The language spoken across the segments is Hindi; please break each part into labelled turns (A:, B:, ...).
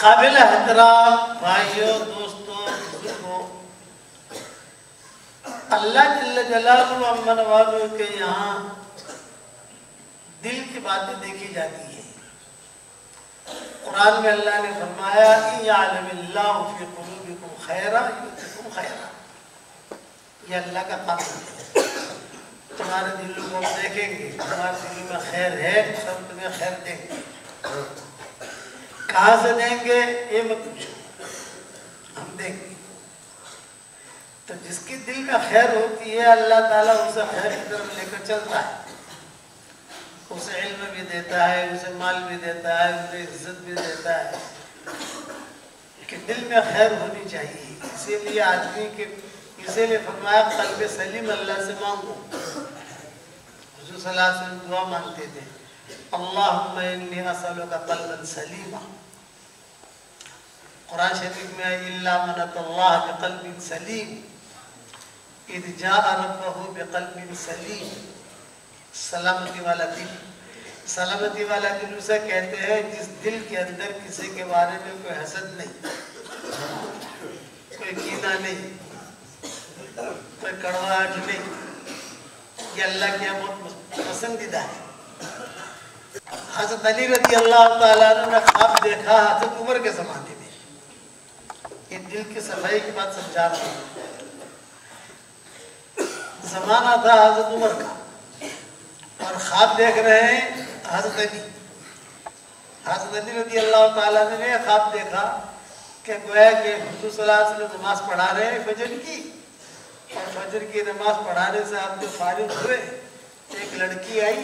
A: काबिल एहतराम भाइयों, दोस्तों, बुजुर्गों, अल्लाह जल्ल जलालहू अम्मन वालों के यहाँ दिल की बातें देखी जाती है। कुरान में अल्लाह ने फरमाया इन यअलमिल्लाहु फी कुलूबिकुम खैरा युतिकुम खैरा। ये अल्लाह का कानून है। तुम्हारे दिलों को देखेंगे, तुम्हारे दिलों में खैर है, सब तुम्हें खैर देंगे। कहाँ से देंगे ये मत पूछो, हम देंगे। तो जिसके दिल में खैर होती है अल्लाह ताला उसे खैर की तरफ लेकर चलता है, उसे इल्म भी देता है, उसे माल भी देता है, उसे इज्जत भी देता है। कि दिल में खैर होनी चाहिए। इसीलिए आदमी के इसीलिए फरमाया क़ल्ब सलीम अल्लाह से मांगो। हुज़ूर सल्लल्लाहु अलैहि वसल्लम दुआ मांगते थे, अल्लाहुम्मा इन्नी असअलुका क़ल्बन सलीमा। कुरान शरीफ में इल्ला मन अल्लाह बिक़ल्बिन सलीम इज़ जाअ रब्बहु बिक़ल्बिन सलीम। सलामती वाला दिल, सलामती वाला दिल उसे कहते हैं जिस दिल के अंदर किसी के बारे में कोई हसद नहीं, कोई कीना नहीं, कोई कड़वाहट नहीं। ये अल्लाह के बहुत पसंदीदा है। हज़रत अली रज़ी अल्लाह ताला अन्हु ने ख्वाब देखा हज़रत उमर के ज़माने में। ये दिल की सफाई की बात समझा रहा हूँ। ज़माना था हज़रत उमर का और ख्वाब देख रहे हैं हज़रत अली। हज़रत अली रज़ी अल्लाह ताला अन्हु ने ख्वाब देखा कि गोया कि हुज़ूर सल्लल्लाहु अलैहि वसल्लम नमाज पढ़ा रहे हैं फजर की, और फजर की नमाज पढ़ाने से आप जो फारिग हुए, एक लड़की आई,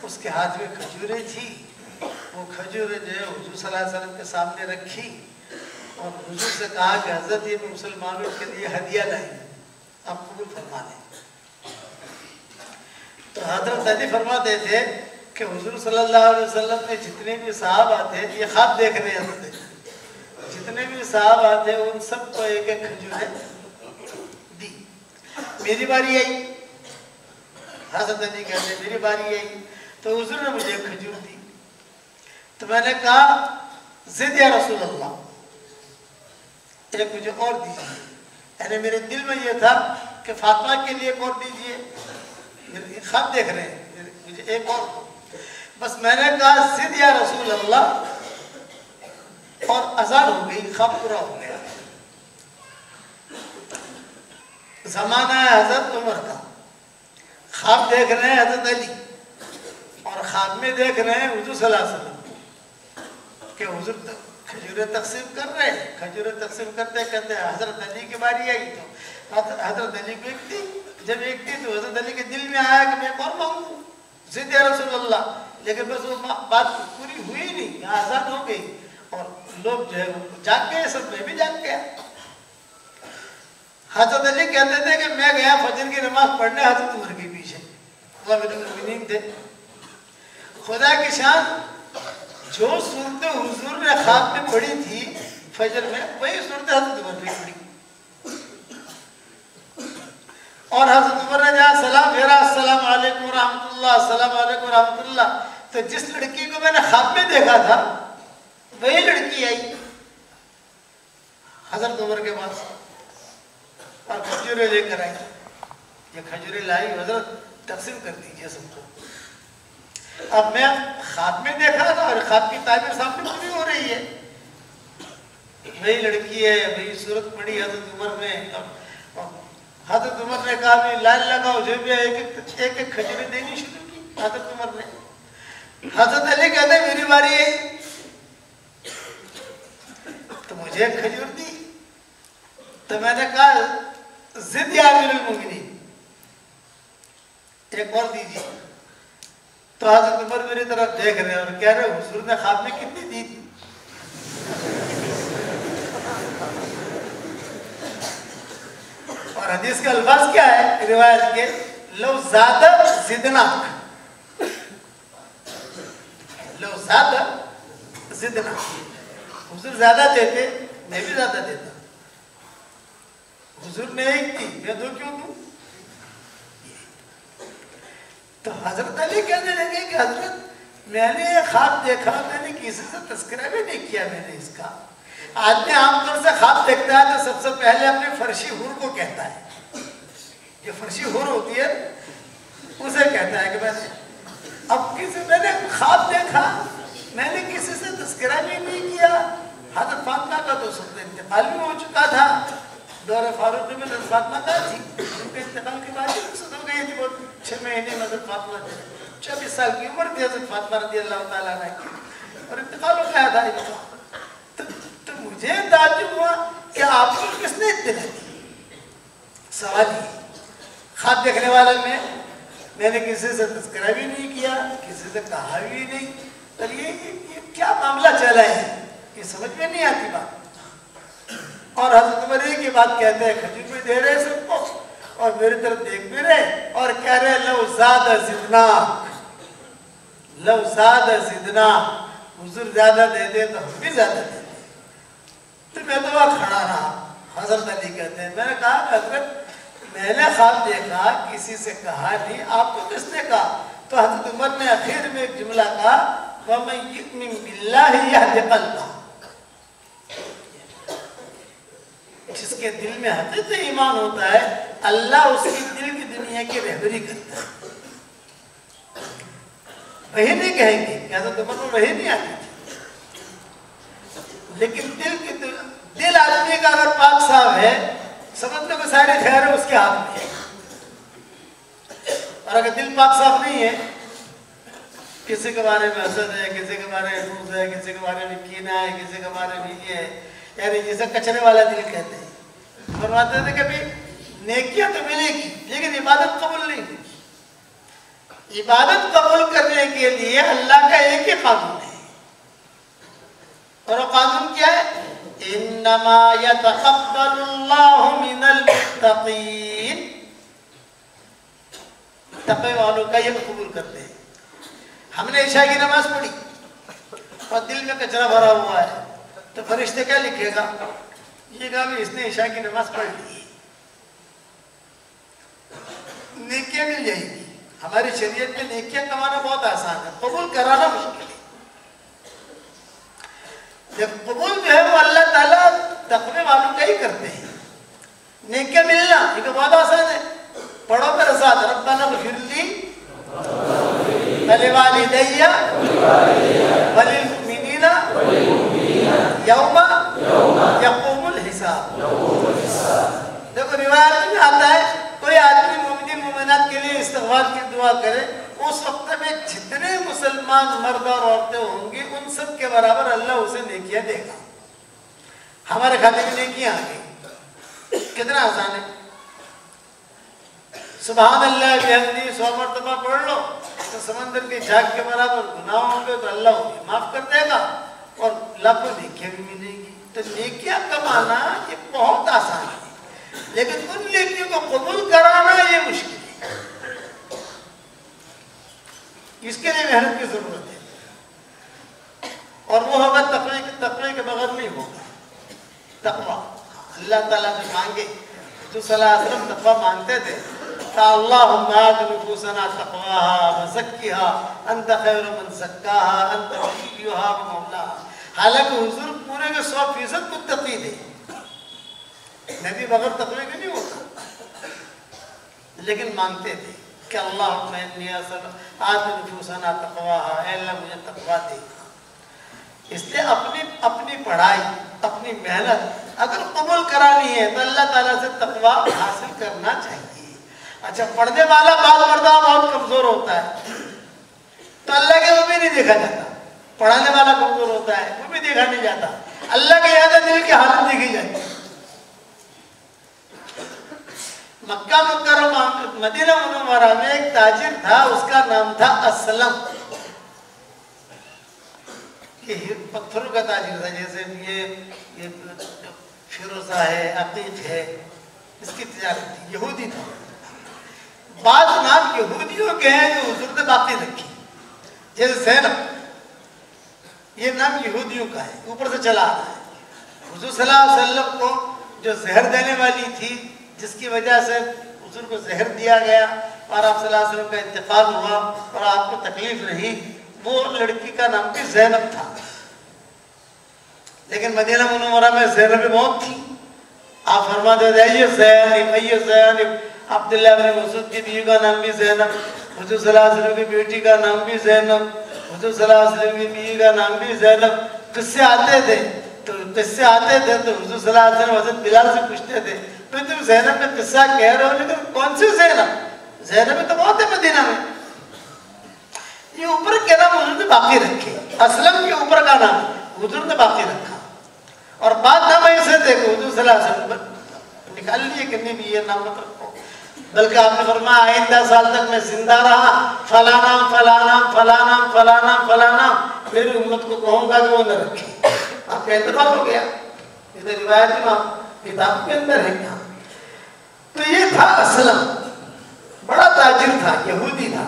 A: उसके हाथ में खजूरें थी। वो खजूरें जो है हुज़ूर सल्लल्लाहु अलैहि वसल्लम के सामने रखी और हुज़ूर से कहा कि हज़रत ये मुसलमानों के लिए हदिया लाई, आप कबूल फरमा लें। तो हज़रत अली फरमाते थे कि हुज़ूर सल्लल्लाहु अलैहि वसल्लम ने जितने भी सहाबा थे, ये ख्वाब देख रहे हैं, जितने भी सहाबा थे उन सबको एक एक खजूरें दी। मेरी बारी आई, हज़रत अली कहते मेरी बारी आई, तो हुज़ूर ने मुझे खजूर दी। तो मैंने कहा ज़िद या रसूल अल्लाह, एक मुझे और दीजिए। यानी मेरे दिल में ये था कि फातिमा के लिए एक और दीजिए, ख्वाब देख रहे हैं, मुझे एक और। बस मैंने कहा ज़िद या रसूल अल्लाह और अज़ान हो गई, ख्वाब पूरा हो गया। ज़माना है हज़रत उमर का, ख्वाब देख रहे हैं हज़रत अली और ख्वाब में देख रहे हैं हुज़ूर सल्लल्लाहु अलैहि वसल्लम कि हुज़ूर खजूरें तकसीम कर रहे हैं। खजूरें तकसीम करते करते हज़रत अली की बारी आई तो हज़रत अली को एक दी। जब एक दी तो हज़रत अली के दिल में आया कि मैं और मांगू ज़िद या रसूल अल्लाह, लेकिन बस वो बात पूरी हुई नहीं। नहीं, आजान हो गई और लोग जो है जाग गए, सब मैं भी जाग गया। हजरत अली कहते थे कि मैं गया फजर की नमाज पढ़ने हजरत उमर के पीछे, वो मेरे मुमिनीन थे। खुदा की शान, जो सूरतें हुजूर ने ख्वाब में पढ़ी थी फजर में, वही सूरतें हजरत उमर ने पढ़ी। और हजरत उमर ने जहाँ सलाम फेरा, अस्सलाम वालेकुम रहमतुल्लाह, अस्सलाम वालेकुम रहमतुल्लाह, तो जिस लड़की को मैंने ख्वाब में देखा था वही लड़की आई हजरत उमर के पास और खजूरें लेकर आई। ये खजूरें लाई, हजरत तकसीम कर दीजिए सबको। अब मैं ख्वाब में देखा था और ख्वाब की ताबीर सामने पूरी हो रही है, वही लड़की है, वही सूरत पड़ी हजरत उमर ने। हजरत उमर ने कहा भी लाल लगाओ, जो भी एक एक खजूरें देनी शुरू की हजरत उमर ने। हजरत अली कहते मेरी बारी है, तो मुझे एक खजूर दी। तो मैंने कहा जिद या अमीरुल मोमिनीन, एक और दीजिए। तो हजरत उमर मेरी तरफ देख रहे हैं और कह रहे हुजूर ने ख्वाब में कितनी दी थी? और हदीस के अल्फाज क्या है रिवायत के, लो ज़्यादा जिदना, लो ज़्यादा जिदना, हुजूर ज्यादा देते मैं भी ज्यादा देता। हुजूर ने एक थी, मैं दो क्यों दूं? तो हजरत अली कहने लगे कि हजरत मैंने ये ख्वाब देखा, मैंने किसी से तस्करा भी नहीं किया मैंने इसका। आदमी आमतौर से ख्वाब देखता है तो सबसे पहले अपने फर्शी हुर को कहता है, जो फर्शी हुर होती है उसे कहता है कि मैंने ख्वाब देखा, मैंने किसी से तस्करा भी नहीं किया। हजरत फातिमा का तो सब इंतकाल भी हो चुका था, दौरे फारूक में हजरत फातिमा का थी, उनके इंतकाल के बाद हो गई थी, बहुत 6 महीने में हजरत फातिमा 24 साल की उम्र थी हजरत फातिमा रज़ी अल्लाह तआला अन्हा की, और इंतकाल हो गया था। तो मुझे ताज्जुब हुआ कि आपको किसने इत्तला दी? सवाल ये, ख्वाब देखने वाला मैंने किसी से तस्करा भी नहीं किया, किसी से कहा भी नहीं, पर ये क्या मामला चला है, ये समझ में नहीं आती बात। और हजरत उमर एक ही बात कहते हैं, खजूर भी दे रहे सबको और मेरी तरफ देख भी रहे और कह रहे लो ज़्यादा जिदना, लो ज़्यादा जिदना, हुजूर ज्यादा दे दे तो हम भी ज्यादा दे दे। तो मैं तो वहाँ खड़ा रहा। हजरत अली कहते हैं मैंने कहा हजरत मैंने ख्वाब देखा, किसी से कहा नहीं, आपको किसने कहा? तो हजरत उमर ने आखिर में एक जुमला कहा, वमन युमिन बिल्लाहि यहदि क़ल्बह, जिसके दिल में हकीकत ईमान होता है अल्लाह उसकी दिल की दुनिया की रहबरी करता है। वही नहीं कहेंगे, हजरत उमर को वही नहीं आती थी, लेकिन दिल आदमी का अगर पाक साफ है, समझने को सारे खैर है उसके हाथ में है। और अगर दिल पाक साफ नहीं है, किसी के बारे में हसद है, किसी के बारे में बुग़्ज़ है, किसी के बारे में कीना है, किसी के बारे में ये है, यानी जिसे कचरे वाला दिल कहते हैं। फरमाते थे कभी नेकियां तो मिलेगी लेकिन इबादत कबूल नहीं होगी। इबादत कबूल करने के लिए अल्लाह का एक ही कानून है, और वो कानून क्या है? इन्नमा यतक़ब्बलुल्लाहु मिनल मुत्तक़ीन, तक़वे वालों का ये कबूल करते हैं। हमने इशा की नमाज पढ़ी और दिल में कचरा भरा हुआ है, तो फरिश्ते क्या लिखेगा? ये कहा भी इसने इशा की नमाज पढ़ ली, नेकियां मिल जाएगी। हमारी शरीयत में नेकियां कमाना बहुत आसान है, कबूल कराना मुश्किल है। जब कबूल जो है वो अल्लाह ताला तक़वे वालों का ही करते हैं। नेकियां मिलना ये तो बहुत आसान है, पढ़ो मेरे साथ, रब्बना ग़फ़िरली वलिवालिदैया वलिल मुमिनीना यौमा यक़ूमुल हिसाब। देखो रिवायत में आता है कोई आदमी मोमिन मोमिनात के लिए इस्तिग़फ़ार की दुआ करे, उस वक्त में जितने मुसलमान मर्द और औरतें होंगी उन सब के बराबर अल्लाह उसे नेकियां देगा। हमारे खाते में नेकियां आ गई, कितना आसान है। सुभान अल्लाह बिहम्दी 100 मरतबा पढ़ लो, तो समंदर की झाग के बराबर गुनाह होंगे तो अल्लाह उन्हें माफ कर देगा और लाखों नेकियां भी मिलेंगी। तो नेकियां कमाना ये बहुत आसान है, लेकिन उन नेकियों को कबूल कराना ये मुश्किल है। इसके लिए मेहनत की जरूरत है और वो होगा तकवे के बगैर नहीं होगा। तकवा अल्लाह ताला से मांगे तो सल्लल्लाहु अलैहि वसल्लम तकवा मांगते थे, अल्लाहुम्मा आति नुफूसना तक़वाहा व ज़क्किहा अंत खैरु मन ज़क्काहा अंत वलियुहा व मौलाहा। हालांकि हुजूर पूरे के 100% मुत्तकी थे, नबी बगैर तकवे के नहीं होता, लेकिन मांगते थे कि अल्लाहुम्मा इन्नी आति नुफूसना तक़वाहा, अल्लाह मुझे तकवा दे। इसलिए अपनी पढ़ाई, अपनी मेहनत अगर कबूल करानी है तो अल्लाह ताला से तकवा हासिल करना चाहिए। अच्छा, पढ़ने वाला बाल मर्दा बहुत कमजोर होता है तो अल्लाह के वो भी नहीं देखा जाता, पढ़ाने वाला कमजोर होता है वो भी देखा नहीं जाता, अल्लाह के याद दिल की हालत देखी जाती है। मक्का मुकर्रमा मदीना मुनव्वरा में एक ताजिर था, उसका नाम था असलम। ये पत्थरों का ताजिर था, जैसे ये फिरोजा है, अकीक है, इसकी तिजारत थी, यहूदी था। बाद नाम यहूदियों के हैं जो हुजूर ने बाकी रखी, जैसे ज़ैनब, ये नाम यहूदियों का है, ऊपर से चला आ रहा है। हुजूर सल्लल्लाहु अलैहि वसल्लम को जो जहर देने वाली थी, जिसकी वजह से हुजूर को जहर दिया गया और आप सल्लल्लाहु अलैहि वसल्लम का इंतकाल हुआ और आपको तकलीफ रही, वो लड़की का नाम भी ज़ैनब था। लेकिन मदीना मुनव्वरा में ज़ैनब बहुत थी। आप फरमाते थे ये ज़ैनब, अब्दुल्लाह इब्न मसूद की बीवी का नाम भी ज़ैनब, हुजूर सल्लल्लाहु अलैहि वसल्लम की बेटी का नाम भी ज़ैनब, हुजूर सल्लल्लाहु अलैहि वसल्लम की बीवी का नाम भी ज़ैनब। किससे आते थे तो हुजूर सल्लल्लाहु अलैहि वसल्लम हज़रत बिलाल से पूछते थे, तो तुम ज़ैनब का किस्सा कह रहे हो, लेकिन कौन सी ज़ैनब? ज़ैनब तो बहुत है मदीना में। ये ऊपर के नाम हुजूर ने बाकी रखे, असलम के ऊपर का नाम हुजूर ने बाकी रखा और बाद नाम ऐसे थे कि हुजूर सल्लल्लाहु अलैहि वसल्लम निकाल लिए कि नहीं भी ये नाम मत रखो, बल्कि आपने फरमाया आइंदा साल तक मैं जिंदा रहा फलाना फलाना फलाना फलाना फलाना मेरी उम्मत को कहूंगा कि वो न रखे। आपका इंतकाल हो गया, इधर रिवायत किताब के अंदर है क्या। तो ये था असलम, बड़ा ताजिर था, यहूदी था।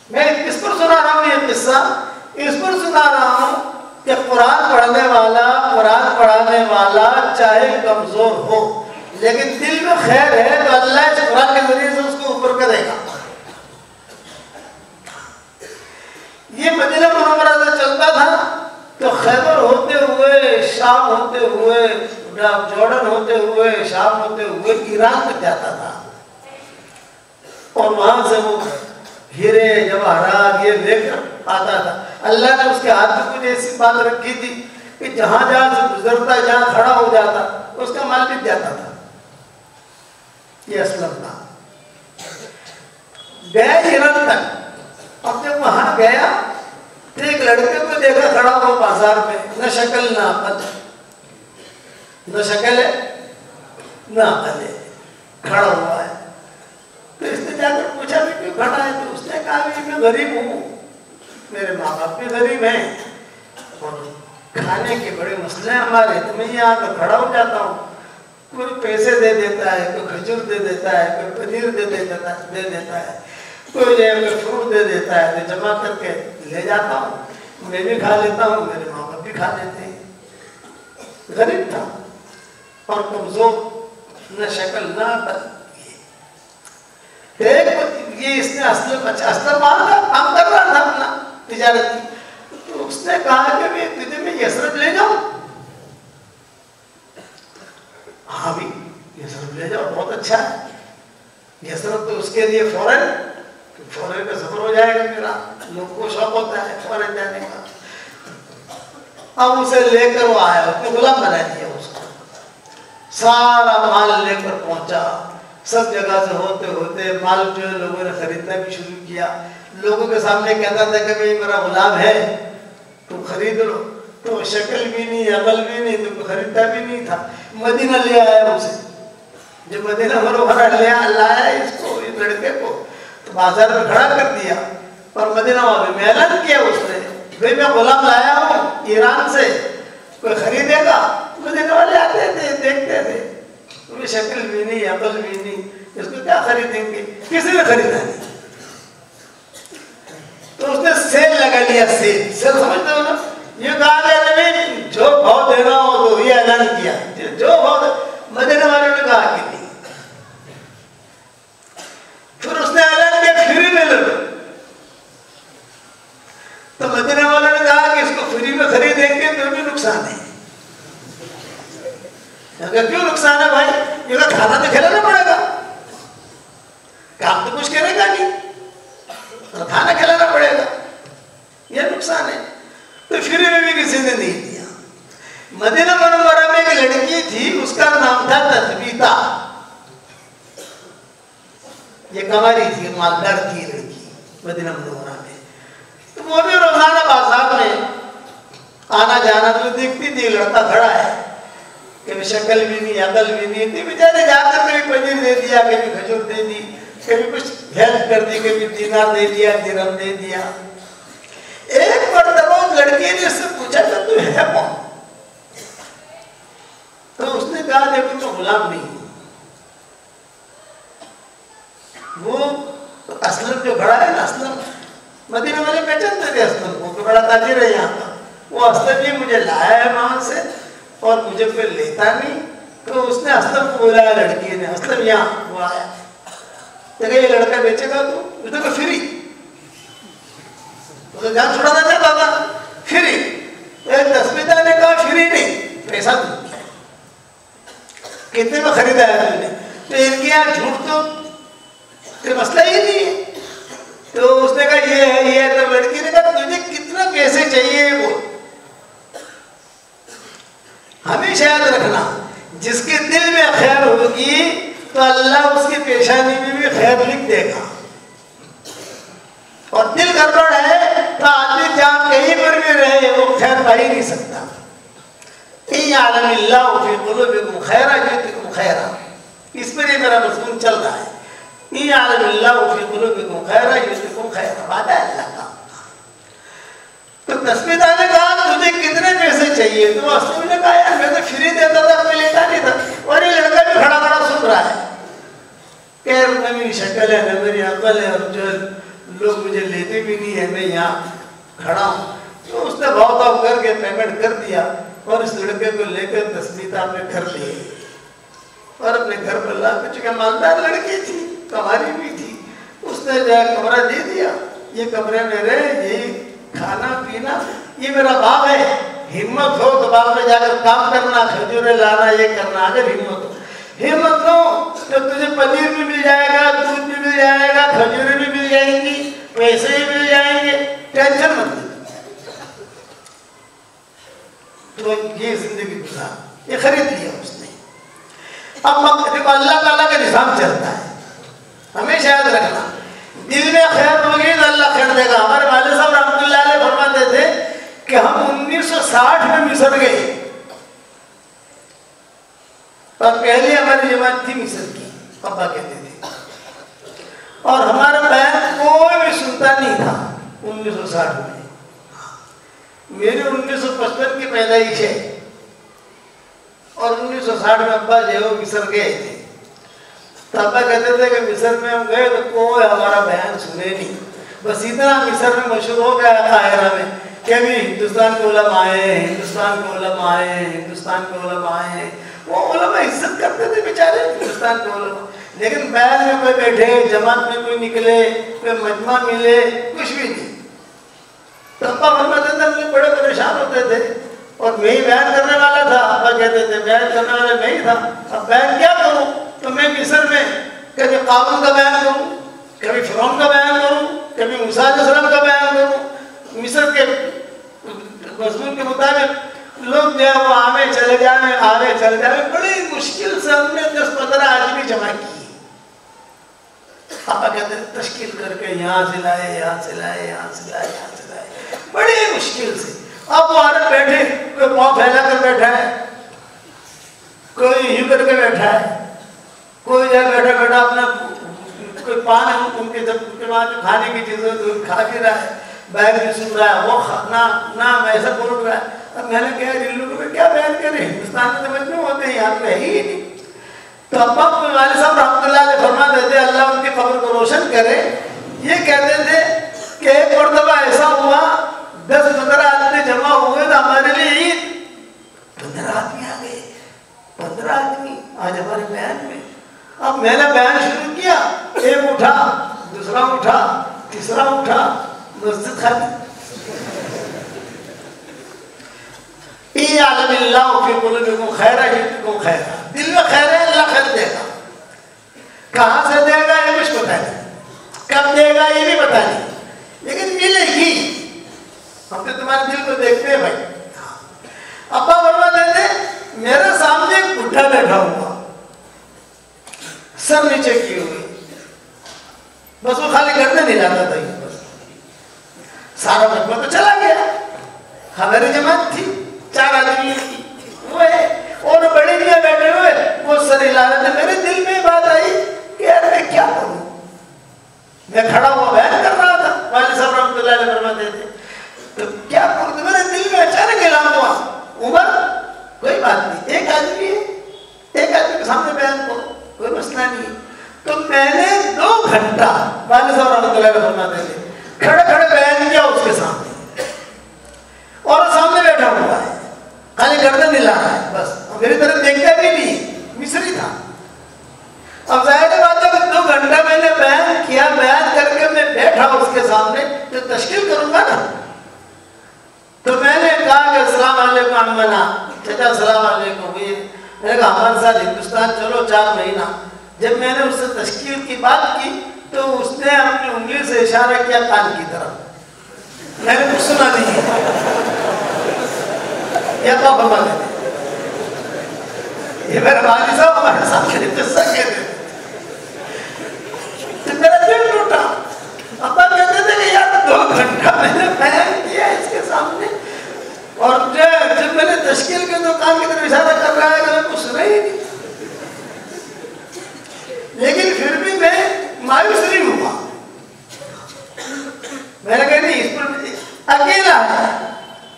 A: मैं किस पर सुना रहा हूँ ये किस्सा? इस पर सुना रहा हूँ कि कुरान पढ़ने वाला, कुरान पढ़ाने वाला चाहे कमजोर हो लेकिन दिल में खैर है तो अल्लाह इस कुरान के जरिए से उसको ऊपर करेगा। ये मदीना मुनव्वरा से चलता था तो खैबर होते हुए, शाम होते हुए, जॉर्डन होते हुए, शाम होते हुए ईरान तक जाता था और वहां से वो हीरे जवाहरात ये लेकर आता था। अल्लाह ने उसके हाथ में कुछ ऐसी बात रखी थी कि जहां जहां से गुजरता, जहां खड़ा हो जाता, उसका माल बिक जाता था। ये असलम था। गया ईरान तक, अब जब वहां गया तो एक लड़के को देखा खड़ा हुआ बाजार में, न शक्ल न अकल, न शक्ल है न अकल है, खड़ा हुआ है। तो इसने जाकर पूछा भी क्यों खड़ा है? तो उसने कहा भी मैं गरीब हूँ, मेरे माँ बाप भी गरीब हैं और खाने के बड़े मसले हैं हमारे, तो मैं यहाँ पर खड़ा हो जाता हूँ। कोई पैसे दे देता है, कोई खजूर दे देता है, कोई पनीर दे देता है, कोई फ्रूट दे देता है, तो जमा करके ले जाता हूँ, मैं भी खा लेता हूँ, मेरे माँ बाप भी खा लेते हैं। गरीब था और कमजोर, न शक्ल न अकल। ये इसने असलम काम कर रहा था अपना तिजारत की। तो उसने कहा कि तुझे मैं यसरब ले जाऊं? हाँ भी यसरब ले जाओ, बहुत अच्छा है। यसरब तो उसके लिए फौरन का सफर हो जाएगा मेरा, लोगों को शौक होता है फौरन जाने का। अब उसे लेकर वो आया, उसने गुलाम बना दिया उसको, सारा माल लेकर पहुंचा। सब जगह से होते होते माल जो है लोगों ने खरीदना भी शुरू किया। लोगों के सामने कहता था कि भाई मेरा गुलाम है, तुम खरीद लो। तो शक्ल भी नहीं, अकल भी नहीं, तुमको खरीदता भी नहीं था। मदीना ले आया उसे, जब मदीना मुनव्वरा ले लाया इसको, इस लड़के को, तो बाजार में खड़ा कर दिया और मदीना वाले में ऐलान किया उसने, भाई मैं गुलाम लाया हूँ ईरान से, कोई खरीदेगा? मदीना वाले आते थे, देखते थे, तुम्हें शक्ल भी नहीं, अकल भी नहीं, इसको क्या खरीदेंगे? किसी ने खरीदा नहीं। तो उसने सेल लगा लिया, सेल समझते हो ना? ये कहा गया जो भाव देना हो तो, ये ऐलान किया जो भाव, मदीना वालों ने कहा कि नहीं। फिर उसने ऐलान किया फ्री में ले लो, तो मदीना वालों ने कहा कि इसको फ्री में खरीदेंगे तो भी नुकसान है। क्यों नुकसान है भाई? ये खाना तो खिलाना पड़ेगा, काम तो कुछ करेगा नहीं, तो खाना खिलाना पड़ेगा, ये नुकसान है। तो फ्री में भी किसी ने नहीं दिया। मदीना मुनव्वरा में एक लड़की थी, उसका नाम था तस्बीता। ये कमारी थी, मालदार थी लड़की मदीना मुनव्वरा में। तो वो भी रोजाना बाजार में आना जाना, तो देखती थी लड़का खड़ा है, कभी शक्ल भी नहीं, अकल भी नहीं थी, बेचारे जाकर कभी पनीर दे दिया, कभी खजूर दे दी, कभी कुछ हेल्प कर दी, कभी दीनार दे दिया, दिरहम दे दिया। एक मर्तबा लड़के ने उससे पूछा कि तू है कौन? तो उसने कहा देखो मैं गुलाम नहीं हूं। वो असलम जो खड़ा है ना, असलम मदीना वाले पहचानते थे असलम को, तो बड़ा ताजिर है यहाँ का। वो असलम ही मुझे लाया है वहां से और मुझे कोई लेता नहीं। तो उसने असलम को बुलाया, लड़की ने, असलम यहाँ, वो आया, देखा ये लड़का बेचेगा तो? उसने फ्री, तो जान छुड़ाना चाहता था, फ्री। तस्बीता ने कहा फ्री नहीं, पैसा दो। कितने में खरीदा है तुमने? तो इनके यहाँ झूठ तो मसला ही नहीं है। तो उसने कहा ये है, ये है। तो लड़की ने कहा तुझे कितना पैसे चाहिए? वो हमेशा याद रखना, जिसके दिल में खैर होगी तो अल्लाह उसकी पेशानी में भी खैर लिख देगा। और दिल गड़बड़ है तो आदमी जहाँ कहीं पर भी रहे वो खैर पा ही नहीं सकता। इस पर ही मेरा मजमून चल रहा है। वादा है अल्लाह का। तो तस्बीता ने कहा तुझे कितने पैसे चाहिए? तो असलम ने कहा यार मैं तो फ्री देता था, कोई लेता नहीं था। और ये लड़का भी खड़ा खड़ा सुन रहा है, क्या न मेरी शक्ल है न मेरी अकल है, और जो लोग मुझे लेते भी नहीं है, मैं यहाँ खड़ा हूँ। तो उसने भाव ताव करके पेमेंट कर दिया और इस लड़के को लेकर तस्बीता अपने घर ले गई और अपने घर पर ला के, चूंकि मालदार लड़की थी, कमारी भी थी, उसने जो कमरा दे दिया, ये कमरे में रहे, यही खाना पीना, ये मेरा बाप है, हिम्मत हो तो बाप में जाकर काम करना, खजूरें लाना, ये करना। अगर हिम्मत हो तो तुझे पनीर भी मिल जाएगा, दूध भी मिल जाएगा, खजूरें भी मिल जाएंगी, पैसे भी मिल जाएंगे, टेंशन मत ले। तो ये जिंदगी गुजार, ये खरीद लिया उसने। अब देखो अल्लाह ताला का निजाम चलता है, हमेशा याद रखना, दिल में खैर होगी तो अल्लाह खैर देगा। हमारे वाले साहब रहमतुल्लाह अलैह फरमाते थे कि हम 1960 में मिस्र गए और पहले हमारी जमात थी मिस्र की, पापा कहते थे, और हमारा बयान कोई भी सुनता नहीं था 1960 में। मेरी 1955 की पैदाइश है और 1960 में अब्बा जो है वो मिस्र गए थे। तो अब्बा कहते थे कि मिस्र में हम गए तो कोई हमारा बयान सुने नहीं, बस इतना मिस्र में मशहूर हो गया काहिरा में कि अभी हिंदुस्तान के उलमा आए, हिंदुस्तान के उलमा आए, हिंदुस्तान के उलमा आए। वो उलमा इज्जत करते थे बेचारे हिंदुस्तान के उलमा, लेकिन बयान में कोई बैठे, जमात में कोई निकले, कोई मजमा मिले, कुछ भी नहीं। तो अब्बा फरमाते थे हम लोग बड़े परेशान होते थे और मैं ही बयान करने वाला था। अब्बा कहते थे बयान करने वाला मैं ही था, अब बयान क्या करूं? तो मैं मिस्र में कभी काबुल का बयान करूं, कभी फिरौन का बयान करूं, कभी मूसा अलैहिस्सलाम का बयान करूं। मिस्र के मजमून के मुताबिक लोग जो है वो आवे चले जाए, बड़ी मुश्किल से हमने 10-15 आदमी जमा की। पापा कहते हैं तश्कील करके यहाँ से लाए, यहाँ से लाए, यहाँ से लाए, यहाँ से लाए, बड़ी मुश्किल से। अब वो आने बैठे, कोई पाँव फैला कर बैठा है, कोई यूं करके बैठा है, कोई जगह बैठा बैठा अपना कोई पान है उनके जब उनके वहाँ जो खाने की चीज़ें तो खा भी रहा है, बैग भी सुन रहा है, वो ना ना ऐसा बोल रहा है। अब मैंने कहा इन लोगों को क्या बयान करें, हिंदुस्तान में समझ में होते हैं, यहाँ पे है ही नहीं। तो अब्बा वाले साहब रहमतुल्लाह अलैह फरमाते थे, अल्लाह उनकी कब्र को रोशन करे, ये कहते थे कि एक मरतबा ऐसा हुआ 10-15 आदमी जमा हुए तो हमारे लिए ईद 15 आदमी आ गए, 15 आदमी आज हमारे बयान में। अब मैंने बयान शुरू किया, एक उठा, दूसरा उठा, तीसरा उठा, मस्जिद खाली। दिल में खैर है, अल्लाह खैर देगा। कहाँ से देगा ये कुछ पता नहीं, कब देगा ये भी पता नहीं, लेकिन मिलेगी। हम तो तुम्हारे दिल को देखते हैं भाई। अब्बा फरमा देते, मेरे सामने एक बुढ़ा बैठा हुआ, सर नीचे की हुई, बस वो खाली गर्दन नहीं लाता था, बस सारा मजमा तो चला गया। हमारी जमात थी 4 आदमी की, वो है और बड़े भी बैठे हुए, वो सर हिला रहे थे। मेरे दिल में बात आई कि यार मैं क्या करूं, मैं खड़ा हुआ बयान कर रहा था, वाले साहब रहमतुल्लाह अलैह फरमाते थे, तो क्या करूं। तो मेरे दिल में अचानक ऐलान हुआ, उमर कोई बात नहीं, एक आदमी है, एक आदमी के सामने बयान करो, कोई मसला नहीं। तो मैंने 2 घंटा वाले साहब रहमतुल्लाह अलैह फरमाते थे, खड़े खड़े बयान किया उसके सामने, और सामने बैठा हुआ है, खाली गर्दन हिला रहा है, बस मेरी तरफ देखता भी नहीं, मिस्री था। अब जाहिर बात है कि 2 घंटा मैंने बयान किया, बयान करके मैं बैठा उसके सामने तो तश्कील करूंगा ना। तो मैंने कहा कि अस्सलाम वालेकुम अम्मा, चाचा अस्सलाम वालेकुम। मैंने कहा हमारे साथ हिंदुस्तान चलो 4 महीना। जब मैंने उससे तश्कील की बात की तो उसने अपनी उंगली से इशारा किया कान की तरफ, मैंने कुछ सुना नहीं। ये तो फरमा देते, ये मेरे वाली साहब हमारे साथ किस्सा कहते थे, तो मेरा दिल टूटा। अब्बा कहते थे कि यार 2 घंटा मैंने बयान किया इसके सामने, और जब मैंने तश्कील के तो कान की तरफ इशारा कर रहा है, मैंने कुछ सुना ही नहीं। लेकिन फिर भी मैं मायूस नहीं हुआ। मैंने कहा नहीं, इस पर अकेला है,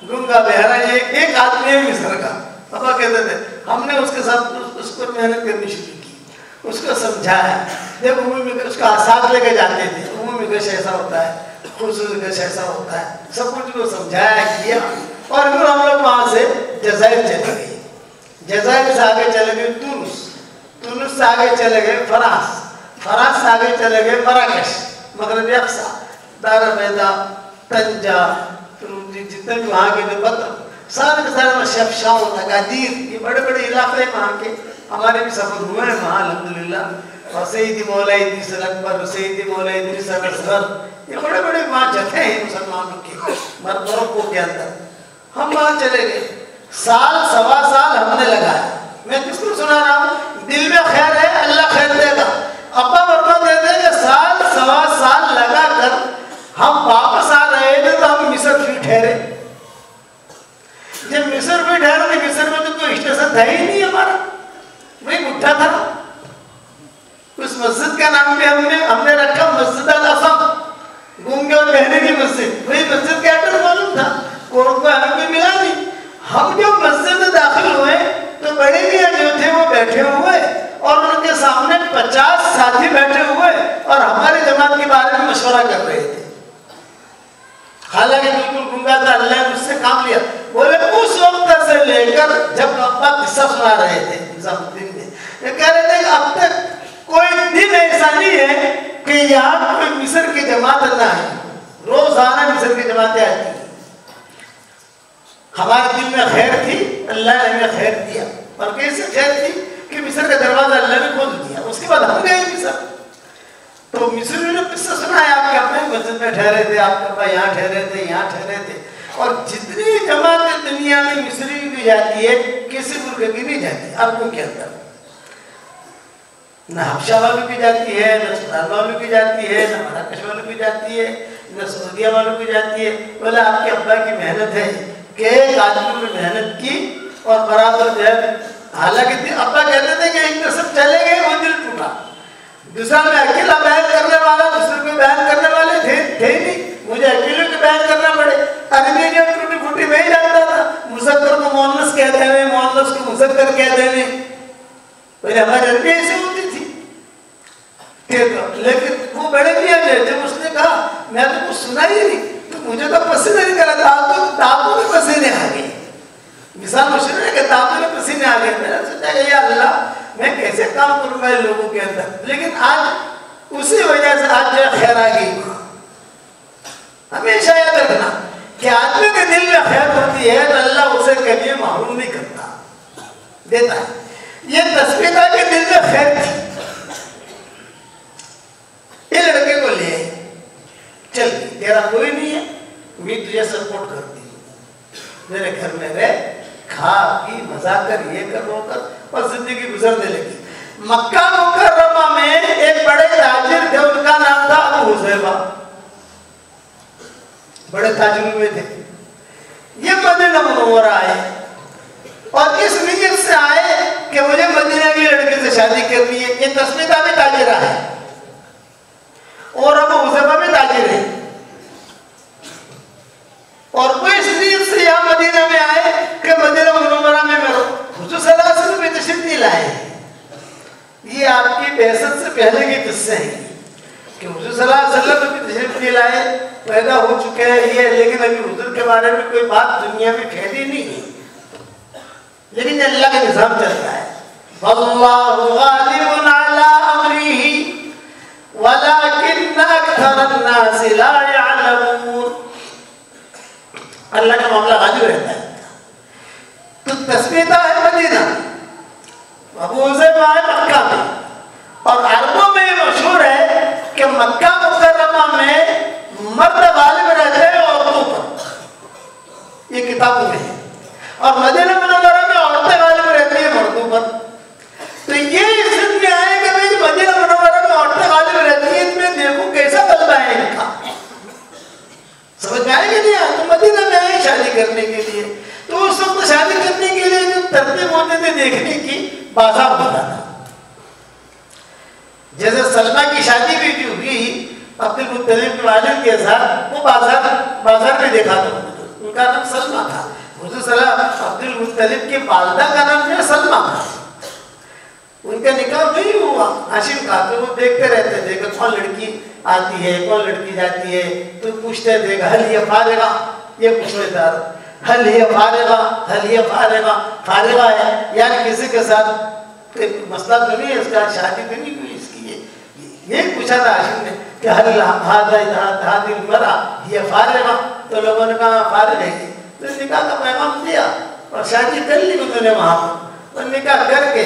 A: गूंगा बहरा, एक आदमी है मिस्र का। पापा कहते थे, हमने उसके साथ उस पर मेहनत करनी शुरू की, उसको समझाया। जब उम्मी में उसका साथ लेके जाते थे, उम्मी में ऐसा होता है, खुशूस ऐसा होता है, सब कुछ को समझाया किया। और फिर हम लोग वहाँ से जज़ायर चले गए, जज़ायर से आगे चले गए तुनिस, तुनिस से आगे चले गए फरास, फरास से आगे चले गए मराकेश, मगरबी अक्सा, दारबैदा, तंजा, जितने भी वहाँ के बद्र, सारे के सारे शफशाओ, तगादीर, ये बड़े बड़े इलाके वहाँ के। हमारे भी सफर हुए हैं वहाँ अल्हम्दुलिल्लाह। और सईदी मौला इदरीस अकबर, सईदी मौला इदरीस असगर, ये बड़े बड़े वहाँ जगह हैं मुसलमानों के मोरक्को के अंदर। हम वहाँ चले गए, साल 1.25 साल हमने लगाया। मैं किसको सुना रहा हूँ, दिल में खैर है, अल्लाह खैर देगा। अब्बा बर्मा कहते हैं कि साल 1.25 साल लगा कर हम वापस आ रहे थे तो हम मिस्र फिर ठहरे। जब मिस्र में ठहरे तो मिस्र में तो कोई स्टेशन था ही नहीं हमारा, वही बुढ़ा था। उस मस्जिद का नाम भी हमने रखा मस्जिद अल-असम, गूंगे और बहरे की मस्जिद। वही मस्जिद का एड्रेस मालूम था, कोई हमें मिला नहीं। हम जब मस्जिद में दाखिल हुए तो बड़े मियां जो थे वो बैठे हुए और उनके सामने 50 साथी बैठे हुए और हमारे जमात के बारे में मशवरा कर रहे थे। हालांकि बिल्कुल गूंगा था, अल्लाह ने उससे काम लिया। बोले उस वक्त से लेकर जब अब्बा किस्सा सुना रहे थे निजामुद्दीन ने, ये कह रहे थे अब तक कोई दिन ऐसा नहीं है कि यहाँ कोई मिस्र की जमात ना है, रोजाना मिस्र की जमातें आती हैं। हमारे दिल में खैर थी, अल्लाह ने हमें खैर दिया। और कैसे खैर थी कि मिस्र का दरवाजा अल्लाह ने खोल दिया। उसके बाद हम गए मिस्र, तो मिस्र में लोग किस्सा सुना है, आपके अपने मस्जिद में ठहरे थे, आपके पापा यहाँ ठहरे थे, यहाँ ठहरे थे। और जितनी जमातें दुनिया में मिस्री की जाती है, किसी मुल्क की नहीं जाती अरबों के अंदर। न हफ्शा वालों की जाती है, न सुडान वालों की जाती है, न मराकश वालों की जाती है, न सऊदिया वालों की जाती है। बोले आपके अब्बा की मेहनत है कि एक आदमी ने मेहनत की और बराबर जो है। हालांकि अब्बा कहते थे कि एक तो सब चले गए, वो दिल टूटा। दूसरा मैं अकेला बयान करने वाला, दूसरे को बयान करने वाले थे नहीं, मुझे अकेले को बयान करना पड़े। अंग्रेजी और टूटी फूटी नहीं जानता था, मुज़क्कर को मुअन्नस कहते हैं, मुअन्नस को मुज़क्कर कहते हैं। पहले हमारी अरबी ऐसी होती थी। लेकिन वो बड़े मियाँ जब उसने कहा मैं तो कुछ सुना ही नहीं, तो मुझे तो पसीने नहीं करा, दांतों में पसीने आ गए। मिसाल मुश्किल है कि दांतों में पसीने आ गए। मैंने सोचा कि या अल्लाह मैं कैसे काम करूंगा इन लोगों के अंदर। लेकिन आज उसी वजह से आज जो खैर आ गई। हमेशा याद रखना कि आदमी के दिल में खैर होती है तो अल्लाह उसे कभी महरूम नहीं करता, देता है। ये तस्वीर के दिल में खैर थी, ये लड़के को ले चल, तेरा कोई नहीं है, मैं तुझे सपोर्ट करती हूँ, मेरे घर में रह, खा पी मजा कर, ये कर वो कर, और जिंदगी गुजरने लगी। मक्का मुकर्रमा में एक बड़े ताजिर थे, उनका नाम था अबू हुज़ैफा, बड़े ताजिर में थे। ये मदीना मुनव्वरा आए और इस नीयत से आए कि मुझे मदीना की लड़की से शादी करनी है। ये तस्मीर भी ताजिरा है और अबू हुज़ैफा भी ताजिर है, और वो इस नीयत से यहाँ मदीना में आए कि मदीना मुनव्वरा में हुज़ूर सल्लल्लाहु अलैहि वसल्लम भी तशरीफ नहीं लाए। ये आपकी बेइज्जत से पहले के किस्से हैं कि हुज़ूर सल्लल्लाहु अलैहि वसल्लम भी तशरीफ नहीं लाए, पैदा हो चुके हैं ये, लेकिन अभी हुज़ूर के बारे में कोई बात दुनिया में फैली नहीं है। लेकिन अल्लाह का निज़ाम चलता है, वल्लाहु गालिबुन अला अमरिही वलाकिन्न अक्सरन्नास ला यअलमून। अल्लाह का मामला गालिब रहता है। तो तस्मीर है मदीना, अबू हुज़ैफा है मक्का में, और अरबों में मशहूर है कि मक्का मुकर्रमा में मर्द गालिब रहते हैं औरतों पर, ये किताबों में है, और मदीना मुनव्वरा में औरतें गालिब रहती है मर्दों पर। तो ये जिद में आए कि भाई मदीना मुनव्वरा में औरतें गालिब रहती है, इसमें देखो कैसा बदला है इनका, समझ में आएगा नहीं? तो मदीना में आए शादी करने के लिए, तो उस वक्त शादी करने के लिए जो तरतीब होते थे देखने की, बाजार होता था। जैसे सलमा की शादी भी जो हुई अब्दुल मुत्तलिब के वालिद के साथ, वो बाजार में देखा था, उनका नाम सलमा था। हुज़ूर सल्लल्लाहु अलैहि वसल्लम अब्दुल मुत्तलिब की वालिदा का नाम जो सलमा था, उनका निकाह नहीं हुआ हाशिम का, तो वो देखते रहते थे कि कौन लड़की आती है कौन लड़की जाती है, तो पूछते थे हल ये फारिगा, ये पूछते थे हल ये फारिगा, हल ये फारिगा, फारिगा है यानी किसी के साथ मसला तो नहीं है, उसका शादी तो नहीं हुई इसकी, ये पूछा था हाशिम ने कि हल हादिल मरा ये फारिगा, तो लोगों ने कहा फारिग है, तो निकाह का पैगाम दिया और शादी कर ली उन्होंने वहाँ पर। निकाह करके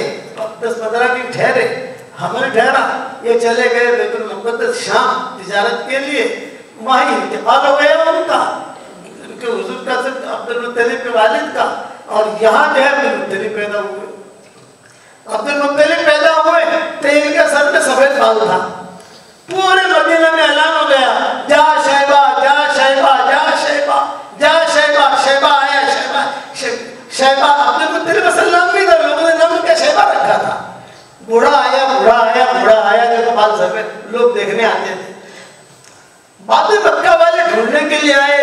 A: 10-15 दिन ठहरे, हमने ठहरा, ये चले गए बैतुल मुक़द्दस शाम तिजारत के लिए, वहीं इंतकाल हो गया उनका, उनके हुजूर का अब्दुल मुत्तलिब के वालिद का, और यहाँ जो है अब्दुल मुत्तलिब पैदा हुए। अब्दुल मुत्तलिब पैदा हुए तो इनके सर पे सफेद बाल था, पूरे मदीना में ऐलान हो गया जा शैबा जा शैबा जा शैबा जा शैबा, शैबा आया शैबा शैबा। अब्दुल मुत्तलिब सल्लम भी था, लोगों ने नाम क्या शैबा रखा था। बूढ़ा आया बूढ़ा आया बूढ़ा आया, जो तो बाल सफेद, लोग देखने आते थे। बाद में मक्का वाले ढूंढने के लिए आए,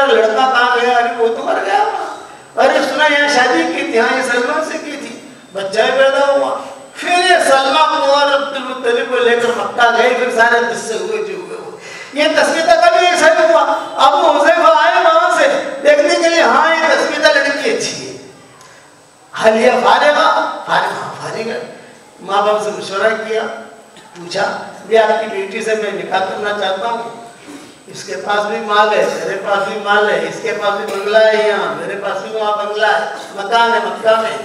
A: लड़का कहाँ गया, अरे वो तो मर गया, अरे सुना यहाँ शादी की थी, हाँ ये सलमा से की थी, बच्चा ही पैदा हुआ। फिर ये सलमा को और अब्दुल मुत्तलिब को लेकर मक्का गए, फिर सारे किस्से हुए जो हुए। ये तस्वीर का भी ऐसा ही हुआ, अबू हुज़ैफा आए वहां से देखने के लिए, हाँ ये तस्वीर लड़की अच्छी है, हलिया फारिगा फारिगा। माँ बाप से मशवरा किया, पूछा ये आपकी बेटी से मैं निकाह करना चाहता हूँ, इसके पास भी माल है, मेरे पास भी माल है, इसके पास भी बंगला है, यहाँ मेरे पास भी वहाँ बंगला है, मकान है मक्का में।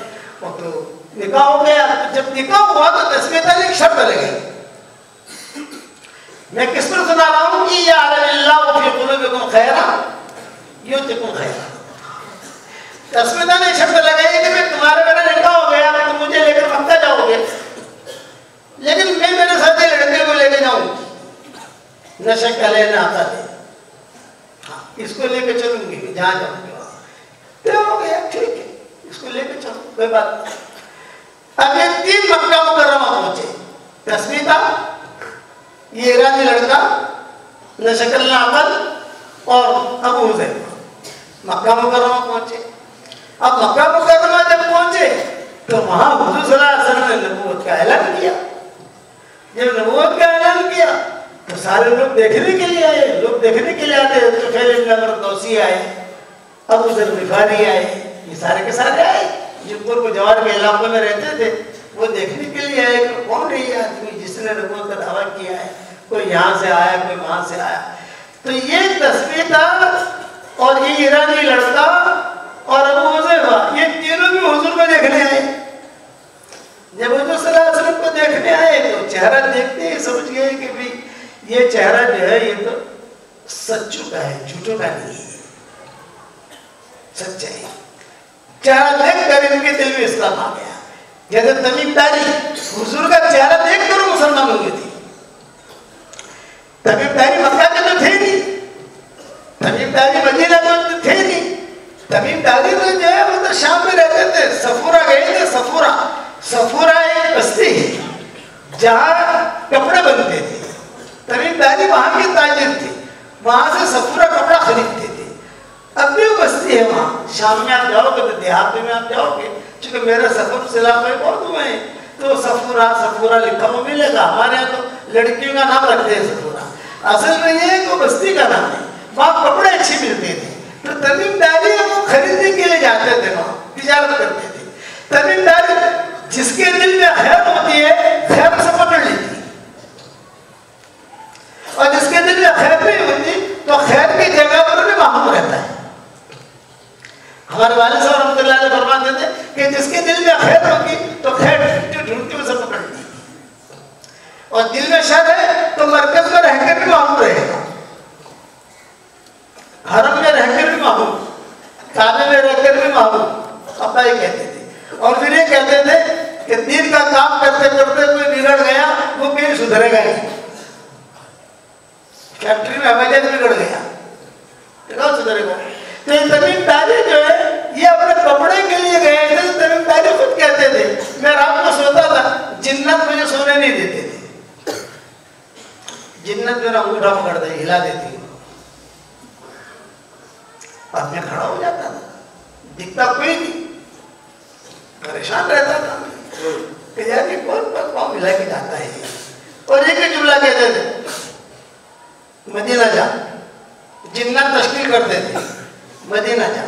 A: और तो निकाह हो गया। जब निकाह हुआ तो तस्वीर एक शर्त लगी, मैं किस पर सुना रहा हूँ कि या अल्लाह फी कुलूबिकुम खैरा युतिकुम खैरा। तस्वीर ने शर्त लगाई कि मैं तुम्हारे मेरा निकाह हो गया, तुम मुझे लेकर मक्का जाओगे, लेकिन मैं मेरे साथ लड़के को लेके जाऊंगी, नशे का लेना आता है, हाँ इसको लेके चलूंगी जहाँ जाऊंगी वहाँ। तो हो गया ठीक है, इसको लेके चलो कोई बात नहीं। अगले दिन मक्का मुकर्रमा पहुंचे, तस्वीर ये ईरानी लड़का न शक्ल न अकल और अबू हुज़ैफा मक्का मुकर्रमा पहुंचे। अब मक्का मुकर्रमा जब पहुंचे तो वहां हुजूर सल्लल्लाहु अलैहि वसल्लम ने नबूवत का ऐलान किया। जब नबूवत का ऐलान किया तो सारे लोग देखने के लिए आए। लोग देखने के लिए आते तो पहले इब्न अमर दौसी आए, अबू ज़र ग़िफ़ारी आए, ये सारे के सारे आए जो पूर्व जवार के इलाकों में रहते थे। वो देखने के लिए आए कि कौन है ये आदमी जिसने नबूवत का दावा किया है। कोई यहाँ से आया, कोई वहां से आया। तो ये तस्वीर था और ये ईरानी लड़का और अबू हुज़ैफा ये तीनों भी हुजूर को देखने आए। जब हुजूर सल्लल्लाहु अलैहि वसल्लम को देखने आए तो चेहरा देखते ही समझ गए कि भाई ये चेहरा जो है ये तो सच्चों का है, झूठों का नहीं है, सच्चा है। चेहरा देखकर इनके दिल में इस्लाम आ गया। जैसे तमीम दारी हुजूर का चेहरा देखकर मुसलमान हो गए थे। तमीम दारी मक्का के तो थे नहीं, तमीम दारी मदीना में तो थे नहीं। तमीम दारी तो जो है वो तो शाम में रहते थे। सफूरा गए थे। सफूरा एक बस्ती है जहाँ कपड़े बनते थे। तमीम दारी वहाँ के ताजिर थे, वहाँ से सफूरा कपड़ा खरीदते थे। अब भी वो बस्ती है वहाँ। शाम में आप जाओगे तो देहात में आप जाओगे, क्योंकि मेरा सफर से इलाके बहुत हुए हैं तो सफूरा लिखा हुआ मिलेगा। हमारे यहाँ तो लड़कियों का नाम रखते हैं सफूरा, असल में ये एक बस्ती का नाम है। वहाँ कपड़े अच्छे मिलते थे तो तमीम दारी वो खरीदने के लिए जाते थे, वहाँ तिजारत करते थे। तमीम दारी जिसके दिल में खैर होती है खैर से पकड़ लेती है, और जिसके दिल में खैर नहीं होती तो खैर की जगह पर भी मामूम रहता है। हमारे वालिद साहब रहमतुल्लाह अलैह फरमाते थे कि जिसके दिल में खैर होगी तो खैर ढूंढती उसे पकड़ लेती, और दिल में शर है तो मरकज में रहकर भी मामूम रहेगा, हरम में रहकर भी मामूम, काबे में रहकर भी मामूम। अब्बा ये कहते थे। और फिर ये कहते थे कि दीन का काम करते करते कोई बिगड़ गया वो कहीं सुधरेगा नहीं। फैक्ट्री में हवाई जहाज बिगड़ गया तो कौन सुधरेगा। तो ये तमीम दारी जो है ये अपने कपड़े के लिए गए थे। तमीम दारी खुद कहते थे मैं रात को सोता था, जिन्नत मुझे सोने नहीं देते थे। जिन्नत मेरा अंगूठा पकड़ दे हिला देती, अब मैं खड़ा हो जाता था, दिखता कोई नहीं, परेशान रहता था कि यार ये कौन पाँव मिला के जाता है। और एक ही जुमला कहते थे मदीना जा, जिन्नत तश्कील करते थे मदीना जा।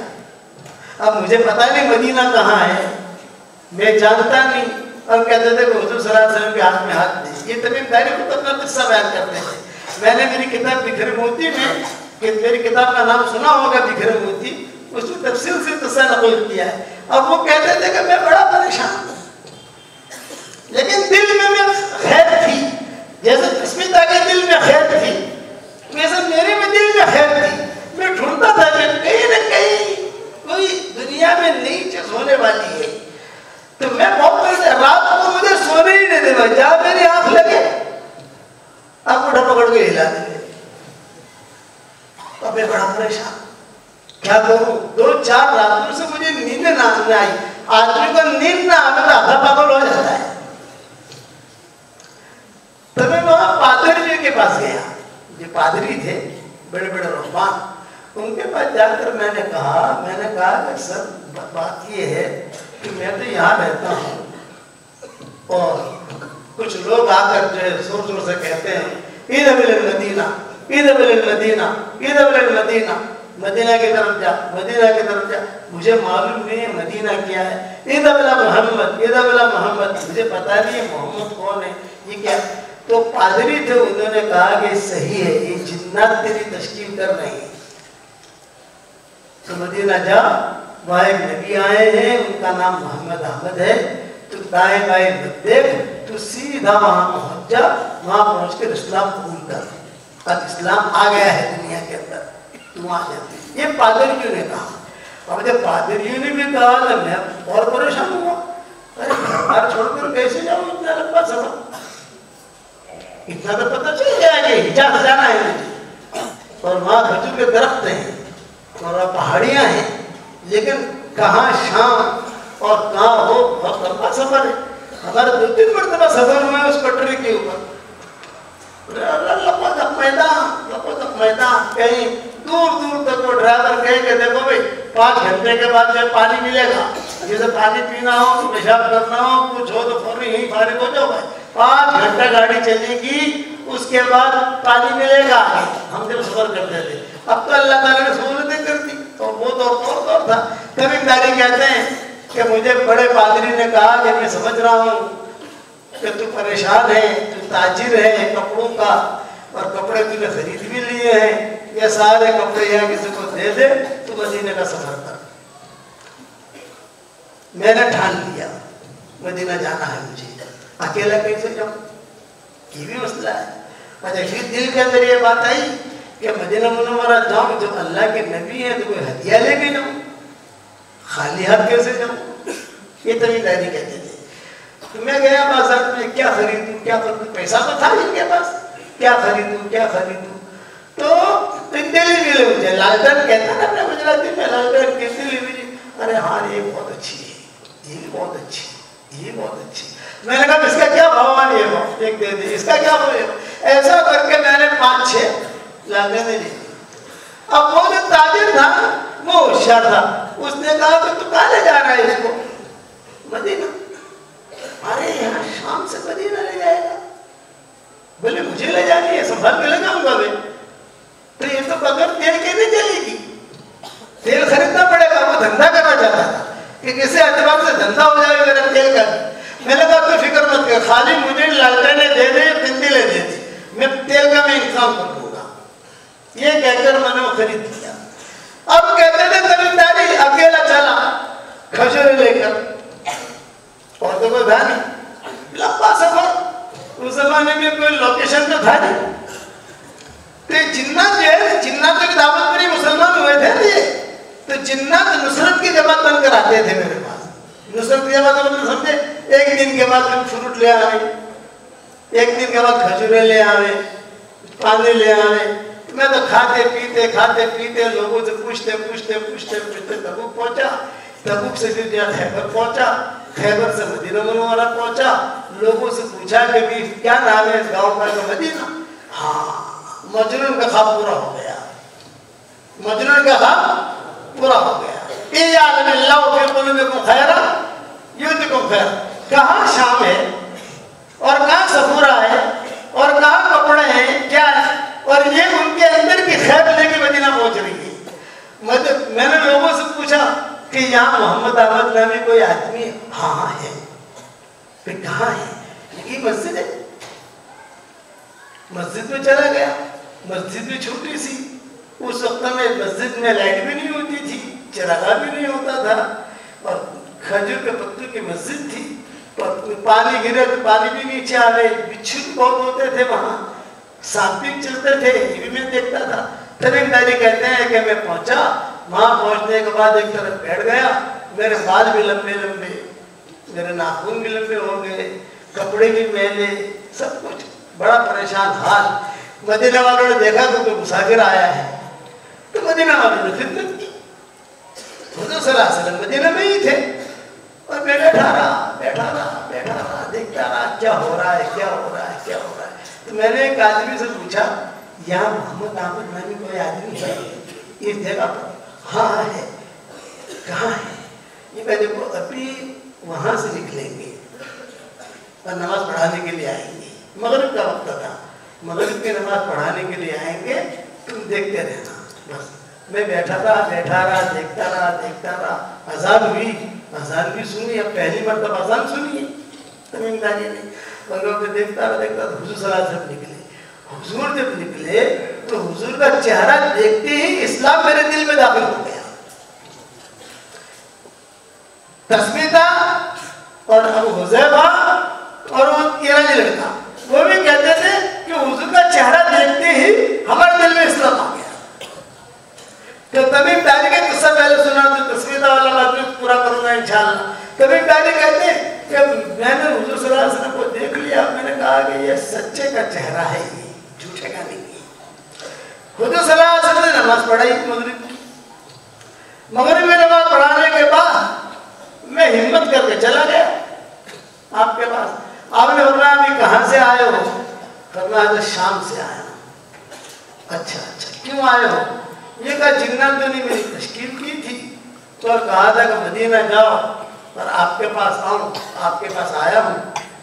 A: अब मुझे पता नहीं मदीना कहाँ है, मैं जानता नहीं, और कहते थे कि हुजूर सल्लल्लाहु अलैहि वसल्लम के हाथ में हाथ दे। ये तमीम दारी को तो अपना किस्सा बयान करते थे। मैंने मेरी किताब बिखरे मोती में, कि मेरी किताब का नाम सुना होगा बिखरे मोती, उसमें तफसील से किस्सा नकल किया है। अब वो कहते थे कि मैं बड़ा परेशान हूँ, लेकिन दिल में मैं खैर थी। जैसे अस्मिता के दिल में खैर थी वैसे मेरे में दिल में खैर थी। मैं ढूंढता था कि कहीं न कहीं कोई दुनिया में नई चीज होने वाली है। तो मैं बहुत रात को मुझे सोने ही नहीं देगा, जहाँ मेरी आंख लगे आप उठा पकड़ के हिला देंगे। तो मैं बड़ा परेशान, क्या करूं। 2-4 रातों से मुझे नींद ना आई। आदमी को नींद ना आने तो आधा पागल हो जाता है। तो मैं वहां पादरी जी के पास गया, जो पादरी थे बड़े बड़े रूहबान, उनके पास जाकर मैंने कहा कि सर बात ये है कि मैं तो यहाँ रहता हूँ और कुछ लोग आकर जो है जोर जोर से कहते हैं ईद अबिल मदीना, ईद अबिल मदीना, ईद अबिल मदीना, मदीना की तरफ जा, मदीना की तरफ जा। मुझे मालूम नहीं है मदीना क्या है। ईद अबिल मोहम्मद, ईद अबिल मोहम्मद, मुझे पता नहीं है मोहम्मद कौन है, ये क्या। तो पादरी थे, उन्होंने कहा कि सही है, ये जिन्नात तेरी तश्कील कर रही है, तो मदीना जा, वहाँ एक नबी आए हैं, उनका नाम मोहम्मद अहमद है, तो दाएं बाएं मत देख, तो सीधा वहाँ पहुँच जा, वहाँ पहुँच कर इस्लाम कबूल कर। अब इस्लाम आ गया है दुनिया के अंदर, तू वहाँ जा। ये पादरियों ने कहा। अब जब पादरियों ने भी कहा तो मैं और परेशान हुआ, अरे घर छोड़कर कैसे जाऊँ इतना लंबा सफर। इतना तो पता चल गया कि हिजाज जाना है मुझे, और वहाँ खजूर के दरख्त हैं और पहाड़ियाँ हैं, लेकिन कहाँ शाम और कहाँ हो, बहुत लंबा सफर है। हमारे 2-3 मरतबा सफर हुआ है उस पटरी के ऊपर। मैदान कहीं दूर दूर तक वो ड्राइवर कहे कि देखो भाई 5 घंटे के बाद जो पानी मिलेगा, जैसे पानी पीना हो, पेशाब करना हो, कुछ हो तो फौरन यहीं फारिग हो जाओ भाई। 5 घंटा गाड़ी चलेगी, उसके बाद पानी मिलेगा। हम जब सफर करते थे, अब तो अल्लाह ताला ने सहूलतें कर दी, तो वो तो और था। तमीमदारी कहते हैं कि मुझे बड़े पादरी ने कहा कि मैं समझ रहा हूँ कि तू परेशान है, तू ताजिर है कपड़ों का, और कपड़े तूने खरीद भी लिए हैं, ये सारे कपड़े यहाँ किसी को दे दे, तू मदीने का सफर कर। मैंने ठान लिया मदीना जाना है मुझे, अकेला कैसे जाऊँ, ये भी मसला है। अच्छा, फिर दिल के अंदर ये बात आई कि मदीना मुनव्वरा जाऊँ, जब अल्लाह के नबी है तो कोई हदिया लेके जाऊँ, खाली हाथ कैसे जाऊँ, ये तमीमदारी कहते थे। तो मैं गया बाजार में, क्या खरीदूं क्या खरीदूं, पैसा तो था इनके पास, क्या खरीदूं क्या खरीदूं। तो दिल्ली मिले मुझे, लालटेन कहता है ना गुजराती में, लालटेन किस दिल्ली मुझे, अरे हाँ ये बहुत अच्छी है, ये भी बहुत अच्छी, ये बहुत अच्छी। मैंने कहा इसका क्या भाव है, ये भाव एक दे दे, इसका क्या भाव है। ऐसा करके मैंने 5-6 लालटेन ले ली। अब वो जो ताजिर था वो होशियार था, उसने कहा कि तू कहाँ ले जा रहा है इसको, मदीना। अरे यहाँ शाम से मदीना ले जाएगा, बोले मुझे ले जानी है, संभाल के ले जाऊंगा मैं। तो ये तो बगैर तेल के नहीं चलेगी, तेल खरीदना पड़ेगा। वो धंधा करना चाहता था कि किसी एतबार से धंधा हो जाएगा मेरा तेल का। मैंने कहा तो फिक्र मत कर, खाली मुझे लालटेनें दे दे, पिंदीलें दे दे, मैं तेल का मैं इंतजाम कर दूंगा। ये कहकर मैंने वो खरीद लिया। अब कहते थे तमीमदारी, अकेला चला खजूर लेकर, और तो कोई था नहीं, लंबा सफर। उस जमाने में कोई लोकेशन तो था नहीं। तो जिन्नात जो है, जिन्नात की दावत पर ही मुसलमान हुए थे ये। तो जिन्नात नुसरत की जमात बनकर आते थे मेरे पास। नुसरत की जमात मतलब समझे, एक दिन के बाद हम फ्रूट ले आवे, एक दिन के बाद खजूरें ले आवे, पानी ले आवे। मैं तो खाते पीते लोगों से पूछते तबूक पहुंचा, तबूक से फिर गया खैबर पहुंचा, खैबर से मदीना मुनव्वरा पहुंचा। लोगों से पूछा कि भी क्या नाम है इस गाँव का, तो मदीना। हाँ, मजनून का ख्वाब पूरा हो गया, मजनून का ख्वाब पूरा हो गया। कहाँ शाम है और कहाँ सफूरा है और कहाँ कपड़े हैं, क्या है, और ये उनके अंदर की खैर लेके मदीना पहुंच रही है। मैंने लोगों से पूछा कि यहाँ मोहम्मद अहमद नामी कोई आदमी है? हाँ है। फिर कहाँ है? ये मस्जिद है। मस्जिद में चला गया, मस्जिद भी छोटी सी, उस वक्त में मस्जिद में लाइट भी नहीं होती थी, चिरागा भी नहीं होता था, और खजूर के पत्तों की मस्जिद थी। पानी गिरे तो पानी भी नीचे आ गए, बिच्छू बहुत होते थे वहाँ, सांप भी चलते थे, ये भी मैं देखता था। तमीमदारी कहते हैं कि मैं पहुंचा, वहां पहुंचने के बाद एक तरफ बैठ गया, मेरे बाल भी लंबे लंबे, मेरे नाखून भी लंबे हो गए, कपड़े भी मैले, सब कुछ बड़ा परेशान हाल। मदीना वालों ने देखा कि कोई मुसाफिर आया है, तो मदीना वालों ने खिदमत की। हुजूर सल्लल्लाहु अलैहि वसल्लम मदीना में ही थे, और मैं बैठा रहा, देखता रहा क्या हो रहा है। तो मैंने एक आदमी से पूछा, यहाँ मोहम्मद अहमद नामी कोई आदमी है इस जगह पर? हाँ है। कहाँ है? ये मैं देखो अभी वहाँ से निकलेंगे और नमाज पढ़ाने के लिए आएंगे। मगरिब का वक्त था, मगरिब की नमाज पढ़ाने के लिए आएंगे, तुम देखते रहना। बस मैं बैठा रहा, देखता रहा। अजान हुई, अजान भी सुनी, अब पहली मरतबा अजान सुनी है तमीमदारी ने। और देखता रहा तो हुजूर सल्लल्लाहु अलैहि वसल्लम निकले। हुजूर जब निकले तो हुजूर का चेहरा देखते ही इस्लाम मेरे दिल में दाखिल हो गया। तस्मीता और अबू हुज़ैफा और वो ईरानी लड़का, वो भी कहते थे कि हुजूर का चेहरा देखते ही हमारे दिल में इस्लाम आ गया। तो तमीमदारी का किस्सा पहले सुना, तो तस्मीता वाला बात पूरा करूंगा इंशाअल्लाह। तमीमदारी कहते हैं कि मैंने हुजूर सल्लल्लाहु अलैहि वसल्लम को देख लिया, मैंने कहा कि ये सच्चे का चेहरा है, ये झूठे का नहीं है। हुजूर सल्लल्लाहु अलैहि वसल्लम ने नमाज पढ़ाई मगरिब में नमाज पढ़ाने के बाद मैं हिम्मत करके चला गया आपके पास। आपने फरमाया अभी कहाँ से आए हो? फरमाया तो शाम से आया। अच्छा क्यों आए हो? ये कहा जिन्नात तो नहीं मेरी तश्कील की थी तो कहा था कि मदीना जाओ पर आपके पास आऊँ, आपके पास आया हूँ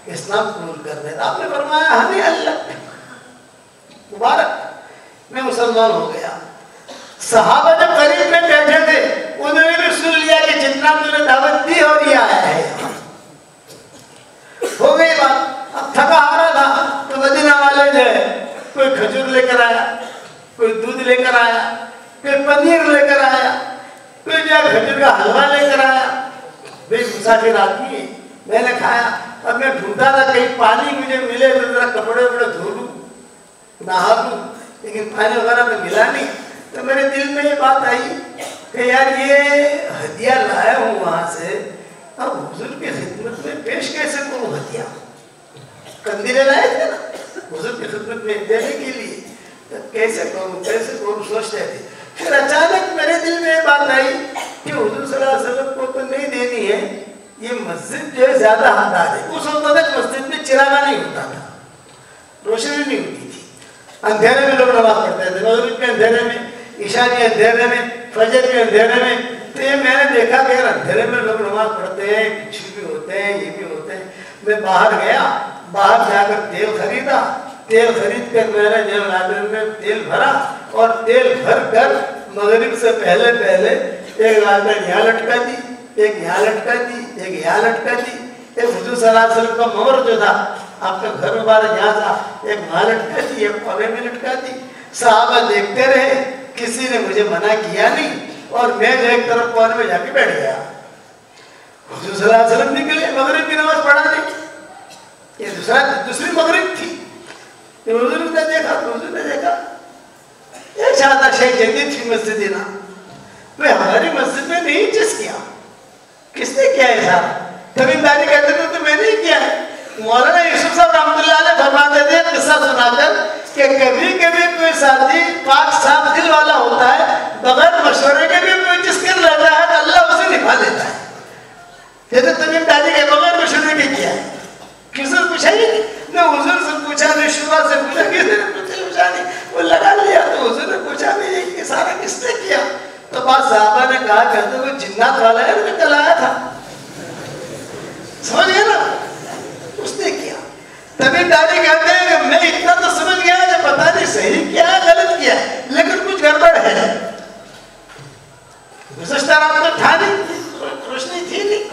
A: इस्लाम कबूल करने। आपने फरमाया हनी अल्लाह मुबारक, मैं मुसलमान हो गया। सहाबा जब करीब में बैठे थे उन्होंने भी सुन लिया कि जितना तूने दावत दी और ये आया है। हो गई बात। अब थका हारा था तो मदीना वाले जो है कोई खजूर लेकर आया, कोई दूध लेकर आया, कोई पनीर लेकर आया, कोई जो खजूर का हलवा लेकर आया। भाई मुसाफिर आदमी है, मैंने खाया। अब मैं ढूंढता था कहीं पानी मुझे मिले तो जरा कपड़े वपड़े धो लूं, नहा लूं, लेकिन पानी वगैरह तो मिला नहीं। तो मेरे दिल में ये बात आई कि यार ये हदिया लाया हूँ वहां से, अब हुजूर की खिदमत में पेश कैसे करूँ? हदिया कंदीले लाए थे ना हुजूर की खिदमत में देने के लिए, तो कैसे करूँ सोचते थे। फिर अचानक मेरे दिल में ये बात आई कि हुजूर सल्लल्लाहु अलैहि वसल्लम को तो नहीं देनी है, ये मस्जिद जो है ज्यादा हकदार है। उस वक्त तक मस्जिद में चिरागा नहीं होता था, रोशनी नहीं होती थी, अंधेरे में लोग नमाज पढ़ते थे, मगरिब के अंधेरे में, ईशा के अंधेरे में, फजर के अंधेरे में। तो ये मैंने देखा कि अंधेरे में लोग नमाज पढ़ते हैं, कुछ भी होते हैं, ये भी होते हैं। मैं बाहर गया, बाहर जाकर तेल खरीदा, तेल खरीद कर मैंने जब लाइब्रेरी में तेल भरा और तेल भर कर मगरिब से पहले एक लाइब्रेरी यहाँ लटका दी, एक यहाँ लटका दी, एक यहाँ लटका दी। एक हुजूर सल्लल्लाहु अलैहि वसल्लम का मोहर जो था आपका घर मुबारक यहाँ था, एक वहाँ लटका दी, एक पगे में लटका दी। सहाबा देखते रहे, किसी ने मुझे मना किया नहीं और मैं एक तरफ कोने में जाके बैठ गया। हुजूर सल्लल्लाहु अलैहि वसल्लम निकले, मगरिब की नमाज पढ़ा दी। ये दूसरी मगरिब थी। हुजूर ने देखा तो हुजूर ने देखा ये शादा शेख जदीद थी मस्जिद ना, वे हमारी मस्जिद में नहीं जिस किया, किसने किया है साहब? तमीमदारी कहते थे तो मैंने ही किया है। मौलाना यूसुफ साहब रहमतुल्लाह अलैह फरमाते थे किस्सा सुनाकर कि कभी कभी कोई साथी पाक साफ दिल वाला होता है, बगैर मशवरे के भी कोई जिस कर लेता है तो अल्लाह उसे निभा देता है। जैसे तमीमदारी के बगैर मशवरे के किया है, किसने पूछा ही नहीं, न हुजूर से पूछा, न शुरा से पूछा, किसी ने पूछा नहीं, वो लगा लिया। तो हुजूर ने पूछा भी ये सारा किसने किया? तो बाद साहबा ने कहा कहते वो जिन्नात वाला है, मैं कल आया था, समझ गए ना, उसने किया। तभी दादी कहते हैं कि मैं इतना तो समझ गया कि पता नहीं सही किया गलत किया, लेकिन कुछ गड़बड़ है। गुज़श्ता रात में था नहीं, रोशनी थी नहीं,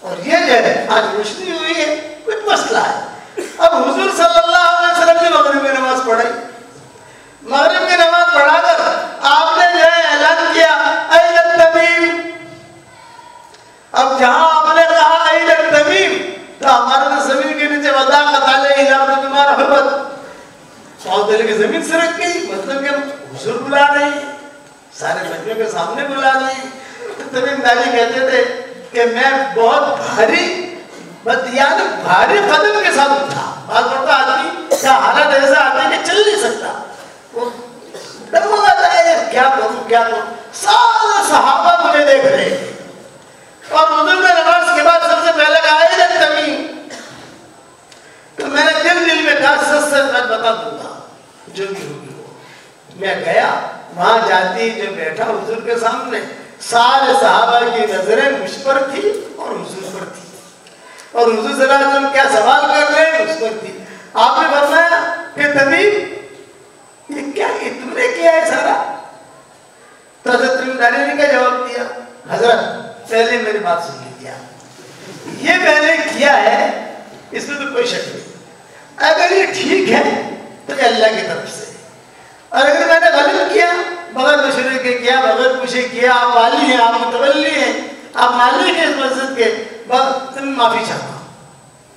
A: और ये जो है आज रोशनी हुई है, कुछ मसला है। अब हुजूर सल्लल्लाहु अलैहि वसल्लम ने मगरिब की नमाज पढ़ाई। मगरिब की नमाज पढ़ाकर आपने जो है ऐलान किया ऐन तमीम। अब जहां आपने कहा ऐन तमीम तो हमारे तो जमीन के नीचे वदा कताले इलाका तुम्हारा हबत सौदे की जमीन से रख गई। मतलब कि हुजूर बुला रही, सारे बच्चों के सामने बुला रही। तो तमीमदारी कहते थे कि मैं बहुत भारी कदम के साथ उठा। बात करता आदमी क्या हालत ऐसा आदमी कि चल नहीं सकता, वो डगमगाता है, क्या करूं। सारे सहाबा मुझे देख रहे थे और हुजूर ने नमाज के बाद सबसे पहले कहा है तमीम। तो मैंने दिल में कहा सच मैं बता दूंगा जो भी होगी वो। मैं गया, वहां जाती जो बैठा हुजूर के सामने, सारे सहाबा की नजरें मुझ पर थी और हुजूर पर थी, और हुजूर सल्लल्लाहु अलैहि वसल्लम क्या सवाल कर रहे हैं उस पर थी। आपने फरमाया कि तमीम ये क्या, ये तुमने किया है सारा? तो हज़रत तमीमदारी ने क्या जवाब दिया? हजरत पहले मेरी बात सुन लीजिए, ये मैंने किया है इसमें तो कोई शक नहीं। अगर ये ठीक है तो अल्लाह की तरफ से, और अगर मैंने गलत किया, बगैर मशवरे के किया, बगैर पूछे किया, आप वाली हैं, आप मुतवल्ली हैं, आप मालिक हैं इस मस्जिद के, तुम माफी चाहता हूं,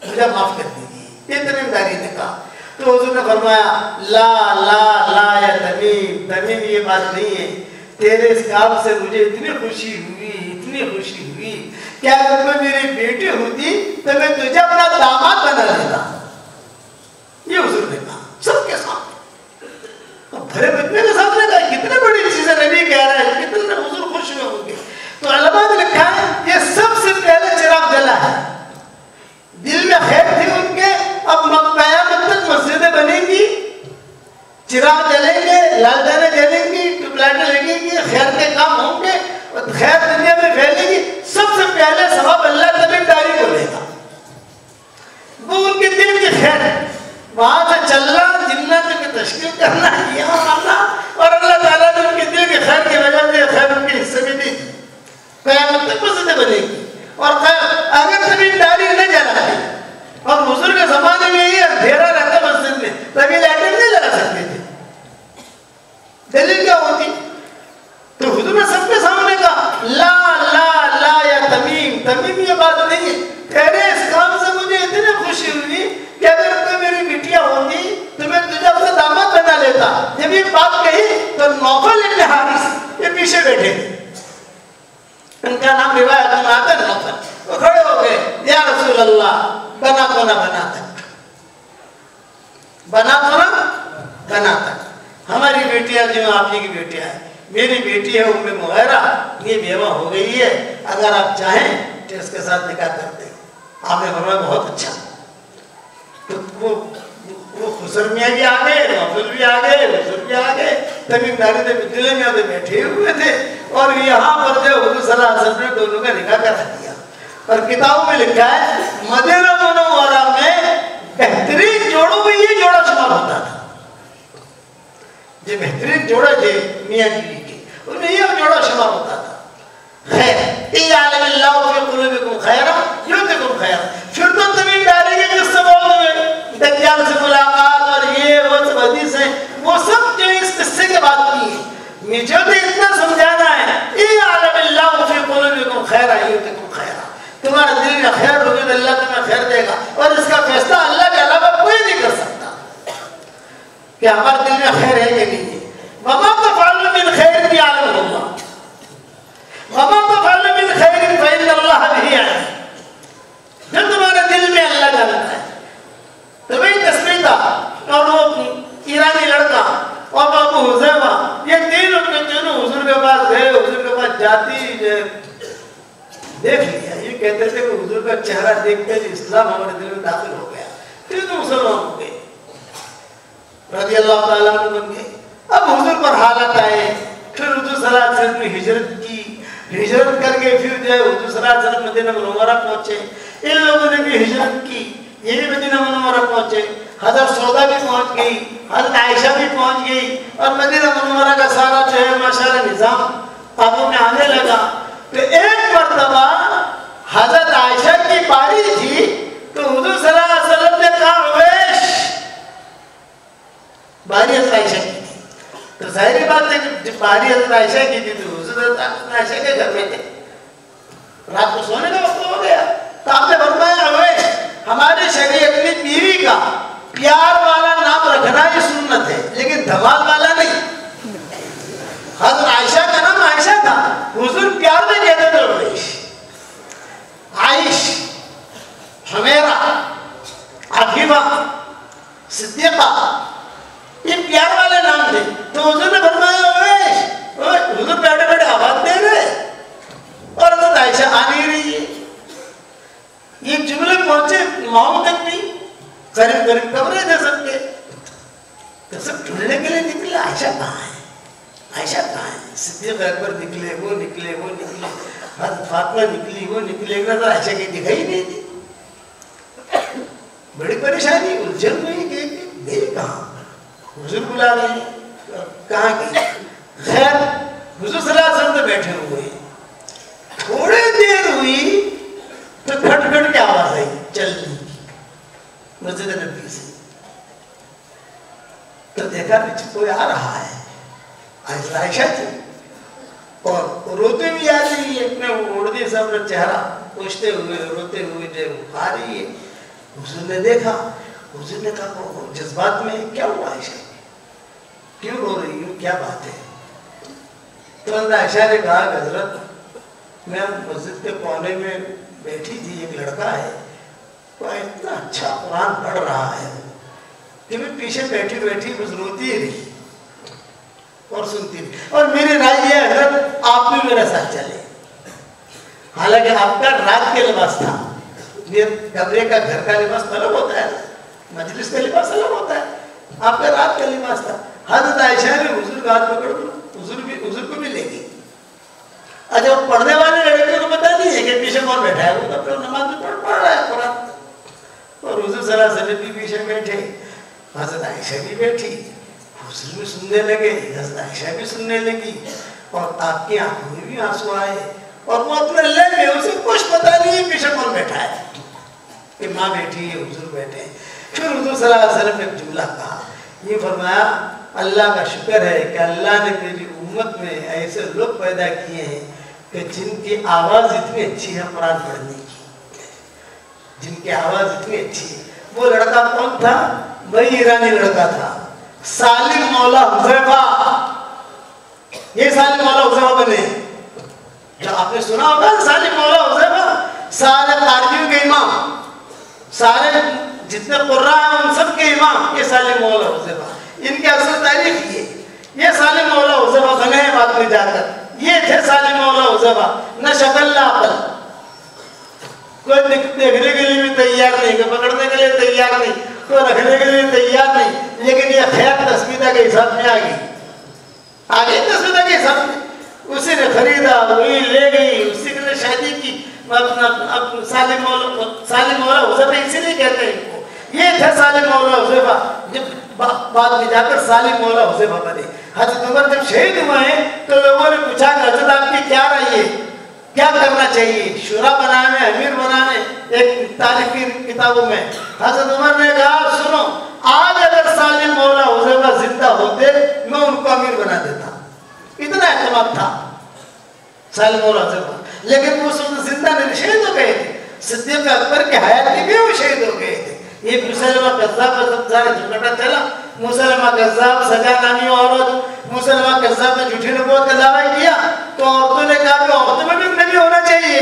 A: मुझे माफ कर दीजिए। ये तमीमदारी ने कहा। तो हुजूर ने फरमाया ला ला ला या तमीम ये बात नहीं है। तेरे इस काम से मुझे इतनी खुशी हुई क्या अगर मैं मेरी बेटी होती तो मैं तुझे अपना दामाद बना लेता। ये हुजूर ने कहा सबके सामने, भरे बच्चे के सामने कहा। कितने बड़ी चीजें नबी कह रहा है, कितने हुजूर खुश हुए होंगे। तो उलमा ने लिखा है ये सबसे पहले चिराग जला है, दिल में खैर थी उनके। अब कयामत तक मस्जिदें बनेंगी तश्कील करना, यहाँ मानना, और अल्लाह ताला ने उनके दिल के खैर की वजह से खैर उनके हिस्से में दी, क़यामत तक मस्जिदें बनेगी। और अगर जमींदारी न जलाती, और हुजूर के ज़माने में ये अंधेरा रहता मस्जिद में, तभी लाइटें नहीं जला सकते थे। दलील क्या होती? तो हुजूर ने सबके सामने कहा ला ला ला या तमीम, तमीम ये बात नहीं है। कह रहे इस काम से मुझे इतनी खुशी हुई कि अगर कोई मेरी बिटिया होती तो मैं तुझे अपना दामाद बना लेता। जब ये बात कही तो नौफल इब्न हारिस ये पीछे बैठे थे, उनका नाम रिवायत में आता है नौफल, वो खड़े हो गए, या रसूल अल्लाह बना तो ना बनाता, बना तो ना बनाता, हमारी बेटियां जो आप ही की बेटियां है, मेरी बेटी है उम्मे मुगैरा, ये बेवा हो गई है, अगर आप चाहें तो इसके साथ निकाह कर दें। आपने फरमाया बहुत अच्छा। तो वो खुसर मियाँ भी आ गए, नौफल भी आ गए, हुजूर भी आ गए, तमीमदारी से बिजली में आते बैठे हुए थे, और यहाँ पर जो हुजूर सल्लल्लाहु अलैहि वसल्लम ने दोनों का निकाह करा दिया। और किताबों में लिखा है मदीना मुनव्वरा में बेहतरीन जोड़ों में ये जोड़ा शुमार होता था। जो बेहतरीन जोड़े थे मियाँ बीवी के, उनमें ये जोड़ा शुमार होता था। खैर फिर तो तमीमदारी के किस्से बोल रहे, दज्जाल से मुलाकात और ये वो सब हदीस है, वो सब जो इस किस्से के बात की है। मुझे तो इतना समझाना है तुम्हारा दिल का खैर होगा तो अल्लाह तुम्हें खैर देगा, और इसका फैसला अल्लाह के अलावा कोई नहीं कर सकता कि हमारे दिल में खैर है कि नहीं है। वमा तफ़अलू मिन खैर यअलमुहु वमा तफ़अलू मिन खैर फ़इन्नल्लाह बिही अलीम। जो तुम्हारे दिल में अल्लाह जानता है। तो वही तस्वीर था, और वो ईरानी लड़का और अबू हुज़ैफा, ये तीनों के तीनों हुजूर के पास गए। हुजूर के पास जाती देख लिया, ये कहते थे कि हुजूर का चेहरा देखकर इस्लाम हमारे दिल में दाखिल हो गया, तीनों मुसलमान हो गए, रज़ियल्लाहु ताला अन्हु बन गए। अब हुजूर पर हालत आए, फिर हुजूर सल्लल्लाहु अलैहि वसल्लम ने हिजरत की, हिजरत करके फिर जो है हुजूर सल्लल्लाहु अलैहि वसल्लम मदीना मुनव्वरा पहुंचे। इन लोगों ने भी हिजरत की, ये भी मदीना मुनव्वरा पहुंचे। हज़रत सौदा भी पहुंच गई, हज़रत आयशा भी पहुंच गई, और मदीना मुनव्वरा का सारा जो है माशाअल्लाह निज़ाम काबू में आने लगा। तो एक मर्तबा हज़रत आयशा की बारी थी, तो हुजूर सल्लल्लाहु अलैहि वसल्लम ने कहा उवैस, बारी हज़रत आयशा की थी। तो जाहिर बात है कि बारी हज़रत आयशा की थी तो हुजूर हज़रत आयशा के घर में थे, रात को सोने का वक्त हो गया। तो आपने फरमाया उवैस, हमारी शरीयत में बीवी का प्यार वाला नाम रखना ही सुन्नत है, लेकिन धमाल वाला नहीं। हज़रत आयशा का नाम आयशा था, हुजूर प्यार में कहते थे उवैस, आइश, हमेरा, अफीफा, सिद्दीक़ा, ये प्यार वाले नाम थे। तो हुजूर ने फरमाया उवैस, हुजूर बैठे बैठे आवाज दे रहे और हज़रत आयशा आ नहीं रही है। ये जुमले पहुंचे माओ तक भी, करीब करीब कमरे थे सबके। तो सब ढूंढने के लिए निकले, आयशा कहाँ है, आयशा कहाँ है। सिद्दीक़ अकबर निकले, वो निकले, वो निकले, हज़रत फातिमा निकली, वो निकले, तो आयशा की दिखाई नहीं दी। बड़ी परेशानी, उलझन हुई कि गई कहाँ, हुजूर बुला रहे हैं, कहाँ गई। खैर हुजूर सल्लल्लाहु अलैहि वसल्लम बैठे हुए, थोड़ी देर हुई तो खटखट की आवाज आई चलने की मस्जिद नबी से। तो देखा पीछे कोई आ रहा है, आयशा थी, और रोते हुए आ रही है, अपने ओढ़ने से अपना चेहरा पोंछते हुए रोते हुए जो आ रही है। हुजूर ने देखा, हुजूर ने कहा जज्बात में, क्या हुआ आयशा, क्यों रो रही हो, क्या बात है। तो आयशा ने कहा हजरत, मैं मस्जिद के कोने में बैठी थी, एक लड़का है, वो इतना अच्छा कुरान पढ़ रहा है कि मैं पीछे बैठी बैठी बस रोती ही रही और सुनती रही। और मेरी राय ये है हजरत, आप भी मेरे साथ चले। हालांकि आपका रात के लिबास था, ये कमरे का घर का लिबास अलग होता है, मजलिस का लिबास अलग होता है, आपका रात का लिबास था। हज़रत आयशा ने हुजूर का हाथ पकड़ हुजूर को भी लेगी। अच्छा, वो पढ़ने वाले लड़के को पता नहीं है कि पीछे कौन बैठा है, वो तो नमाज में पढ़ रहा है कुरान। और हुजूर सल्लल्लाहु अलैहि वसल्लम भी पीछे बैठे, हज़रत आयशा भी बैठी, हुस्न भी सुनने लगे, आयशा भी सुनने लगी और आपकी आंखों में भी आंसू आए और वो अपने ले में उसे कुछ पता नहीं पीछे कौन बैठा है कि माँ बैठी है, हुजूर बैठे हैं। फिर हुजूर सल्लल्लाहु अलैहि वसल्लम ने एक जुमला कहा, ये फरमाया अल्लाह का शुक्र है कि अल्लाह ने मेरी उम्मत में ऐसे लोग पैदा किए हैं कि जिनकी आवाज़ इतनी अच्छी है कुरान पढ़ने की, जिनकी आवाज़ इतनी अच्छी है। वो लड़का कौन था? वही ईरानी लड़का था, सालिम मौला हुज़ैफा। ये सालिम मौला हुज़ैफा बने, जो आपने सुना होगा सालिम मौला हुज़ैफा, सारे तारीखों के इमाम, सारे जितने कुर्रा हैं उन सब के इमाम ये सालिम मौला हुज़ैफा। इनकी असल तारीख ये सालिम मौला हुज़ैफा बने हैं बाद में जाकर। ये थे सालिम मौला हुज़ैफा, न शक्ल न अकल, कोई देखने के लिए भी तैयार नहीं, कोई पकड़ने के लिए तैयार नहीं, कोई रखने के लिए तैयार नहीं, लेकिन ये खैर तस्वीर के हिसाब में आ गई तस्वीर के हिसाब में। उसी ने खरीदा, वही ले गई, उसी ने शादी की। अब सालिम मौला हुज़ैफा इसीलिए कहते हैं इनको, ये थे सालिम मौला हुज़ैफा। जब बाद में जाकर सालिम मौला हुज़ैफा बने। हज़रत उमर जब शहीद हुए हैं तो लोगों ने पूछा कि हज़रत आपकी क्या राय है, क्या करना चाहिए, शुरा बनाने, अमीर बनाने? एक तारीख की किताबों में हज़रत उमर ने कहा, सुनो, आज अगर सालिम मौला हुज़ैफा जिंदा होते मैं उनको अमीर बना देता। इतना एतमाद था सालिम मौला हुज़ैफा, लेकिन वो जिंदा नहीं, शहीद हो गए थे। सिद्दीक़ अकबर के हयाती में वो शहीद हो गए थे। ये मुसलमा कज़्ज़ाब का सब सारा झुकटा चला। मुसलमा कज़्ज़ाब सजा नामी औरत, मुसलमा कज़्ज़ाब ने झूठी नबूवत का दावा किया तो औरतों ने कहा कि औरतों में भी नबी होना चाहिए,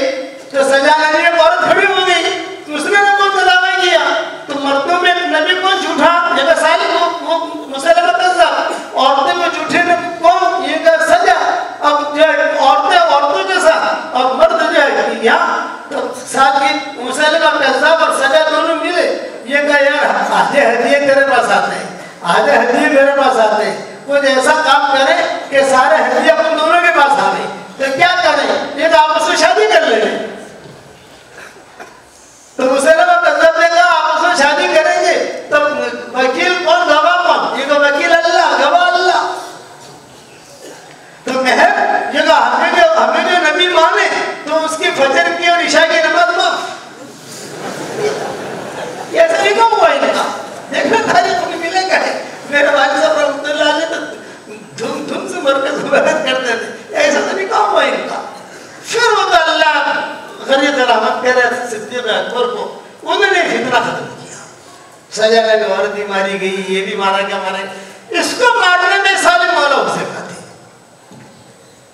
A: तो सजा नामी एक औरत खड़ी हो गई तो उसने नबूवत का दावा किया, तो मर्दों में नबी कौन झूठा? ये का सालिम वो मुसलमा कज़्ज़ाब, औरतें में झूठे नबी कौन? ये का सजा। अब जो औरतें औरतों के साथ और मर्द जो है यहाँ तो साथ की मुसलमा कज़्ज़ाब और सजा दोनों मिले। ये कहा यार आधे हदिये तेरे पास आते हैं, आधे हदिये मेरे पास आते हैं, कुछ ऐसा काम करे कि सारे हदिये अपन दोनों के पास आ रहे, तो क्या करें? ये तो आपस में शादी कर ले। तो मुसलमा कज़्ज़ाब ने कहा आपस में शादी करेंगे तो वकील कौन, गवाह कौन? ये तो वकील अल्लाह, गवाह अल्लाह। तो मेहर ये हमें जो नबी माने तो उसकी फजर की और इशा की नमाज माफ। ऐसा लिखा हुआ है इनका, देखना तारीख में मिलेगा। मेरे भाई साहब रहमतुल्लाह अलैह तो धुम से मरकज मुबारक करते थे, ऐसा तो लिखा हुआ है इनका। फिर वो तो अल्लाह गरीब रहमत करे सिद्दीक़ अकबर को, उन्होंने फितना खत्म किया। सजा लगी, औरत भी मारी गई, ये भी मारा क्या मारा। इसको मारने में सालिम मौला हुज़ैफा थे।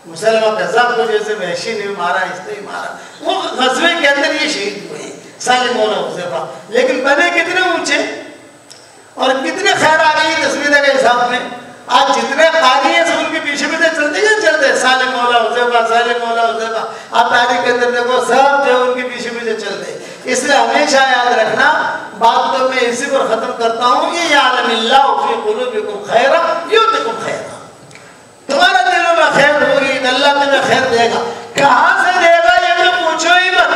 A: मुसलमा कज़्ज़ाब को जैसे वहशी ने मारा, इसने भी मारा, वो ग़ज़वे के अंदर ये शहीद हुए सालिम मौला हुज़ैफा। लेकिन बने कितने ऊंचे और कितने खैर आ गई तस्वीर के हिसाब में। आज जितने कारी हैं सब उनके पीछे पीछे चलते क्या चलते, सालिम मौला हुज़ैफा, सालिम मौला हुज़ैफा। आप तारीख के अंदर देखो सब जो उनके पीछे पीछे चलते। इसलिए हमेशा याद रखना, बात तो मैं इसी पर खत्म करता हूँ, ये यालमिल्लाहु फी क़ुलूबिकुम खैरा युतिकुम खैरा, तुम्हारा दिलों में खैर होगी तो अल्लाह तुम्हें खैर देगा। कहाँ से देगा ये तो पूछो ही मत,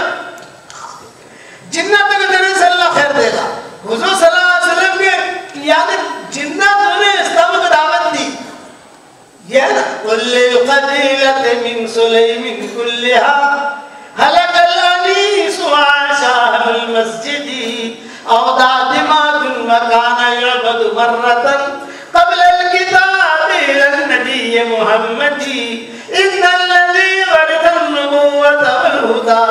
A: जिन्नातों के जरिए से अल्लाह खैर देगा। हुज़ूर सल्लल्लाहु अलैहि वसल्लम के यानी जिन्नातों ने इस्लाम को दावत दी, ये ना कुल्लु क़बीलतिन मिन सुलैमिन कुल्लिहा हलकल अनीस वआशाहुल मस्जिदी औ दादिमातुन वकाना युअबदु मर्रतन क़ब्लल किताबि इलन नबी मुहम्मदी इन्नल्लज़ी वरिथन नबुव्वत वल हुदा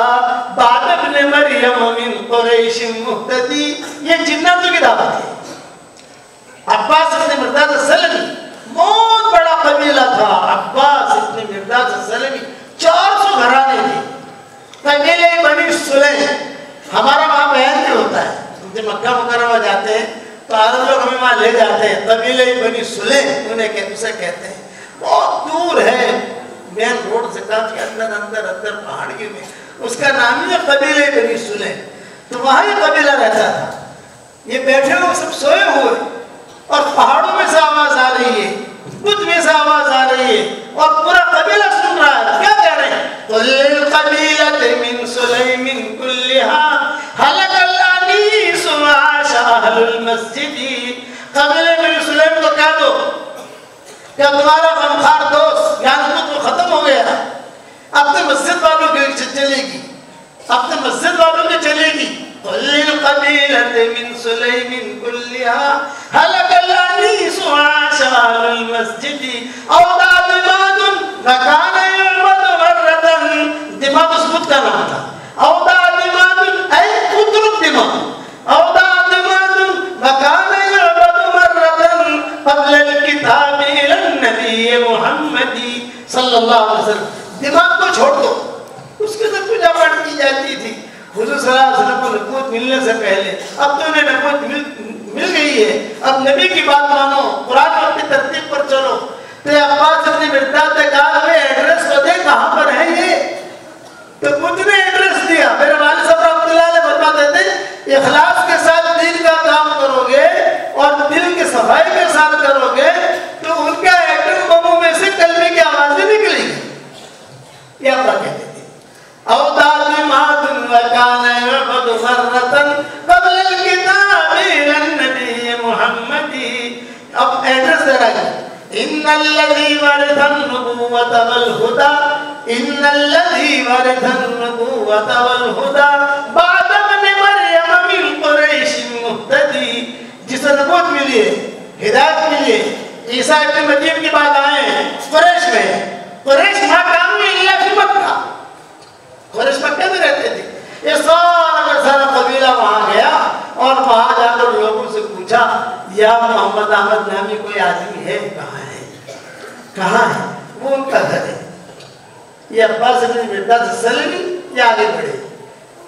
A: बाद इब्न मरियम मिन कुरैश मुहतदी। ये जिन्नातों की दावत है। अब्बास इब्न मिर्दास सलमी बहुत बड़ा कबीला था। अब्बास इब्न मिर्दास सलमी 400 घराने थे। कबीले बनी सुलैम, हमारा वहाँ बयान भी होता है, जब मक्का मुकर्रमा जाते हैं तो अरब लोग हमें वहाँ ले जाते हैं। कबीले बनी सुलैम उसे कहते हैं। बहुत दूर है, मेन रोड से काफी अंदर पहाड़ी में, उसका नाम ही है कबीले बनी सुलैम। तो वहाँ ये कबीला रहता था। ये बैठे हुए सब सोए हुए और पहाड़ों में से आवाज आ रही है, कुछ में से आवाज आ रही है और पूरा कबीला सुन रहा है। क्या कह रहे हैं? कुल्लु क़बीलतिन मिन सुलैमिन कुल्लिहा हलकल अनीस वआशाहुल मस्जिदी। कबीले में सुलैम को कह दो क्या तुम्हारा गमखार दोस्त यानी तो खत्म हो गया, अब तो मस्जिद वालों के चलेगी, अब तो मस्जिद वालों की चलेगी। दिमाग उसमुत का नाम था। दिमाग को छोड़ दो, उसके तो पूजा पाठ की जाती थी। हुजूर सल्लल्लाहु अलैहि वसल्लम को नबूवत मिलने से पहले, अब तो उन्हें नबूवत मिल गई है, अब नबी की बात मानो, कुरान की तरतीब पर चलो। तो अब्बास अपने मिर्दाद ने कहा हमें एड्रेस तो दे, कहाँ पर है ये? तो कुछ ने एड्रेस दिया। मेरे वालिद साहब रहमतुल्लाह अलैह फरमाते थे इखलास के साथ दीन का काम करोगे और दिल की सफाई के साथ करोगे तो उनका एटम बमों में से कलमे की आवाजें निकलेंगी। क्या कहते थे? अब एड्रेस दे रहा है, इन्नल्लज़ी वरथन नबुव्वत वल हुदा, इन्नल्लज़ी वरथन नबुव्वत वल हुदा बाद इब्न मरियम मिन कुरैश मुहतदी। जिसे नबूवत मिली है, हिदायत मिली है, ईसा इब्न मरियम के बाद आए कुरैश में। कुरैश मा कानू इल्ला फी मक्का, कुरैश मक्का में रहते थे। ये सारा कबीला वहां गया और वहां जाकर लोगों से पूछा या मोहम्मद अहमद नामी कोई आदमी है? कहाँ है? कहाँ है? वो उनका घर है। ये अब्बास इब्न मिर्दाद सलमी ये आगे बढ़े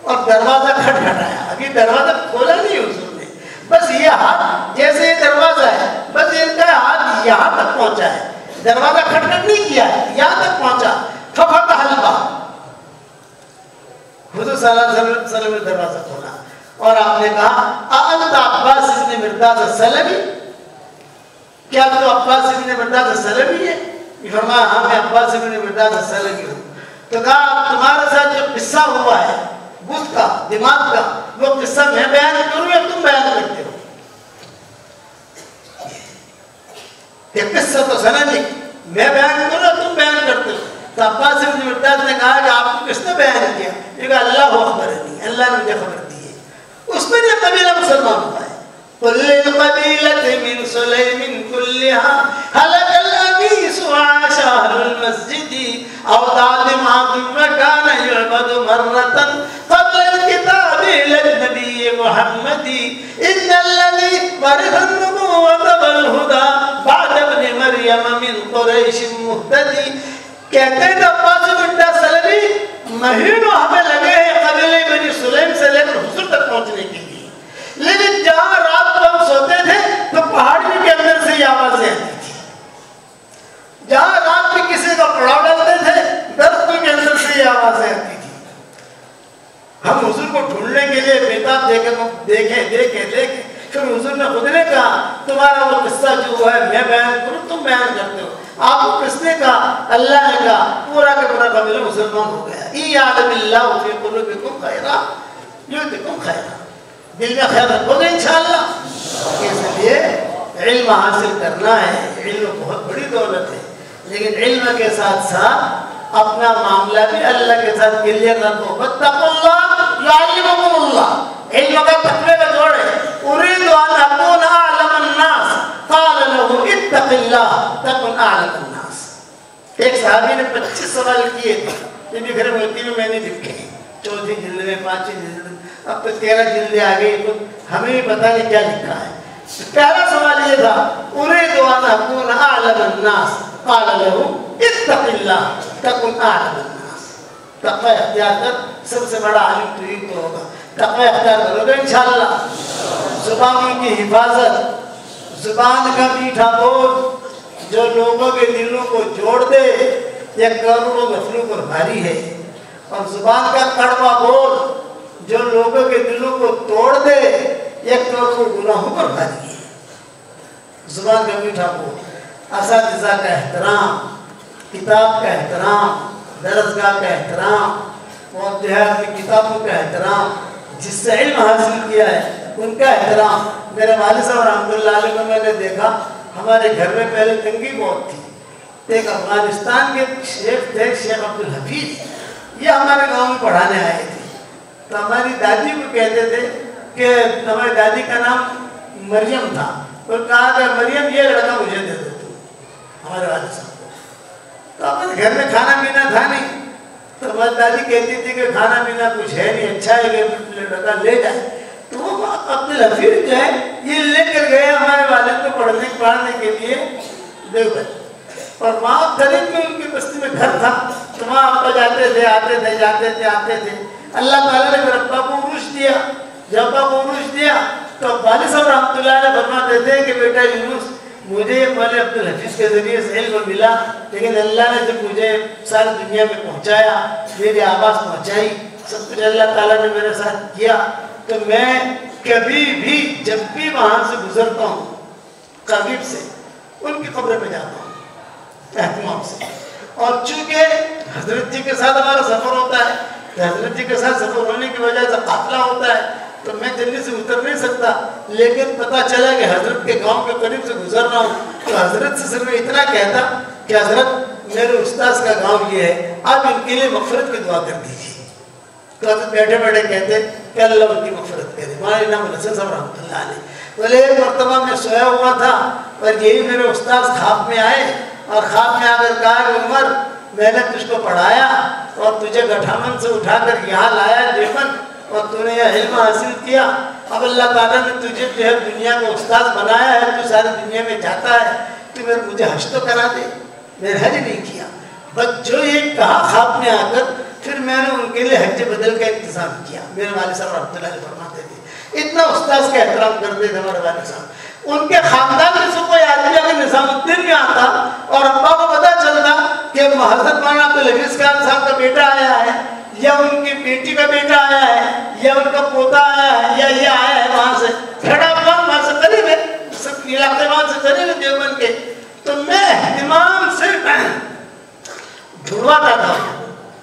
A: और दरवाजा खटखटाया। अभी दरवाजा खोला नहीं उसने, बस ये हाथ जैसे ये दरवाजा है, बस इनका हाथ यहाँ तक पहुंचा है, दरवाजा खटखट नहीं किया है, यहाँ तक पहुंचा। फफत हलवा, हुजूर सल्लल्लाहु अलैहि वसल्लम ने दरवाजा खोला और आपने कहा अंत अब्बास इब्न मिर्दाद सलमी, क्या तो अब्बास इब्न मिर्दाद सलमी है? फरमाया हाँ मैं अब्बास इब्न मिर्दाद सलमी हूँ। तो कहा तुम्हारे साथ जो किस्सा हुआ है बुत का, दिमाग का, वो किस्सा मैं बयान करूँ या तुम बयान करते हो? ये किस्सा तो सनदी मैं बयान करूँ या तुम बयान करते हो? तो अब्बास इब्न मिर्दाद ने कहा कि आपको किसने बयान किया? ये कहा अल्लाह को खबर नहीं, अल्लाह ने मुझे खबर दी है। उसमें ये कबीला मुसलमान हुआ है। कुल्ल कबीलतिन मिन सुलैमिन कुल्लिहा हलकल अनीस आशारुल मस्जिदी औदाद मादुम कान युअबदु मर्रतन क़ब्ल किताबि लनबी मुहम्मदी इन्नल्लज़ी वरथन नबुव्वत वल हुदा बाद इब्न मरियम मिन कुरैश मुहतदी। कहते हैं अब्बास इब्न मिर्दाद सलमी महीनों हमें लगे हैं कबीले बनी सुलैम से लेकर हुजूर तक पहुंचने के लिए, लेकिन जहां रात को हम सोते थे तो पहाड़ियों के अंदर से ये आवाजें आती थी, जहां रात में किसी का पड़ाव डालते थे दरख्तों के अंदर से ये आवाजें आती थी। हम हुजूर को ढूंढने के लिए बेताब देखे फिर हुजूर ने खुद ने कहा तुम्हारा वो किस्सा जो है मैं बयान करूं तुम बयान करते हो। आपको किसने कहा? अल्लाह ने कहा। पूरा का पूरा कबीला मुसलमान हो गया। इयादिल्लाह फी कुलूबिकुम खैरा युतिकुम खैरा, दिल में खैर रखोगे इंशाअल्लाह। इसलिए इल्म हासिल करना है, इल्म बहुत बड़ी दौलत है, लेकिन इल्म के साथ साथ अपना मामला भी अल्लाह के साथ क्लियर रखो। वत्तकुल्लाह युअल्लिमुकुमुल्लाह, इल्म का तकवे का जोड़ है। उरीदु अन अकूना अअलमन नास क़ाल लहु इत्तक़िल्लाह तकुन अअलमन नास। एक सहाबी ने 25 सवाल किए थे, ये भी घर मोती में मैंने लिखे हैं, 4थी जिल्द में 5वीं जिल्द में, अब तो 13 जिल्दें आ गई तो हमें भी पता नहीं क्या लिखा है। पहला सवाल ये था उरीदु अन अकूना अअलमन नास क़ाल लहु इत्तक़िल्लाह तकुन अअलमन नास। तक़वा इख्तियार कर, सबसे बड़ा आलिम तो ही तो होगा। तक़वा इख्तियार करोगे इंशाअल्लाह। ज़ुबान की हिफाजत, ज़ुबान का मीठा बोल जो लोगों के दिलों को जोड़ दे यह करोड़ों मखलूक पर भारी है, और ज़ुबान का कड़वा बोल जो लोगों के दिलों को तोड़ दे यह करोड़ों गुनाहों पर भारी है। ज़ुबान का मीठा बोल, असातिज़ा का एहतराम, किताब का एहतराम, दरसगाह का एहतराम और देहात की किताबों का एहतराम, जिससे इल्म हासिल किया है उनका एहतराम। मेरे वालिद साहब रहमतुल्लाह अलैह को मैंने देखा हमारे घर में पहले तंगी बहुत थी। एक अफगानिस्तान के शेख थे शेख अब्दुल हफीज, ये हमारे गांव में पढ़ाने आए थे। तो हमारी दादी को कहते थे कि हमारी दादी का नाम मरियम था, तो कहा कि मरियम ये लड़का मुझे दे दो तू, हमारे वाले साहब को। तो हमारे घर में खाना पीना था नहीं, तो हमारी दादी कहती थी कि खाना पीना कुछ है नहीं, अच्छा है कि लड़का ले जाए। तो वो अब्दुल हफीज जो है ये लेकर गए हमारे वालिद को पढ़ने के लिए देवबंद। और वहाँ करीब में उनकी बस्ती में घर था, तो वहाँ अब्बा जाते थे आते थे जाते थे आते थे। अल्लाह ताला ने मेरे अब्बा को उरूज दिया। जब अब्बा को उरूज दिया तो वालिद साहब रहमतुल्लाह अलैह फरमाते थे कि बेटा यूनुस, मुझे पहले अब्दुल हफीज के जरिए से इल्म मिला, लेकिन अल्लाह ने जब मुझे सारी दुनिया में पहुँचाया, मेरी आवाज़ पहुँचाई, सब कुछ अल्लाह ताला ने मेरे साथ किया, तो मैं कभी भी जब भी वहाँ से गुजरता हूँ करीब से उनकी कब्र में जाता हूँ एहतिमाम से। और चूँकि हजरत जी के साथ हमारा सफ़र होता है, तो हजरत जी के साथ सफ़र होने की वजह से काफिला होता है, तो मैं जल्दी से उतर नहीं सकता। लेकिन पता चला कि हजरत के गांव के करीब से गुजर रहा हूँ, तो हजरत से सिर्फ इतना कहता कि हजरत मेरे उस्ताद का गांव ये है, आप इनके लिए मग़फ़िरत की दुआ कर दीजिए। तो हजरत बैठे बैठे कहते कि अल्लाह उनकी मग़फ़िरत करे। हमारे नाम हसन साहब रहमतुल्लाह अलैह। बोले एक मरतबा मैं सोया हुआ था और यही मेरे उस्ताद ख्वाब में आए, और ख्वाब में आकर कहा कि उमर, मैंने तुझको पढ़ाया और तुझे गठामन से उठाकर यहाँ लाया देवबंद, और तूने यह इल्म हासिल किया। अब अल्लाह ताला ने तुझे जो है दुनिया में उस्ताद बनाया है, तू सारी दुनिया में जाता है, तो मेरे मुझे हज तो करा दे। मैंने हज नहीं किया, बस जो ये कहा ख्वाब में आकर, फिर मैंने उनके लिए हज बदल का इंतज़ाम किया। मेरे वालिद साहब रहमतुल्लाह अलैह फरमाते थे, इतना उस्ताद का एहतराम करते थे हमारे वालिद साहब। उनके खानदान में से कोई आदमी अगर निज़ामुद्दीन में आता और अब्बा को पता चलता कि हज़रत मौलाना अब्दुल हफीज खान साहब का बेटा आया है, या उनकी बेटी का बेटा आया है, या उनका पोता आया है, या ये आया है वहाँ से, वहाँ से करीब है, सब इलाके वहाँ से करीब है देवबंद के, तो मैं एहतिमाम से ढूंढवाता था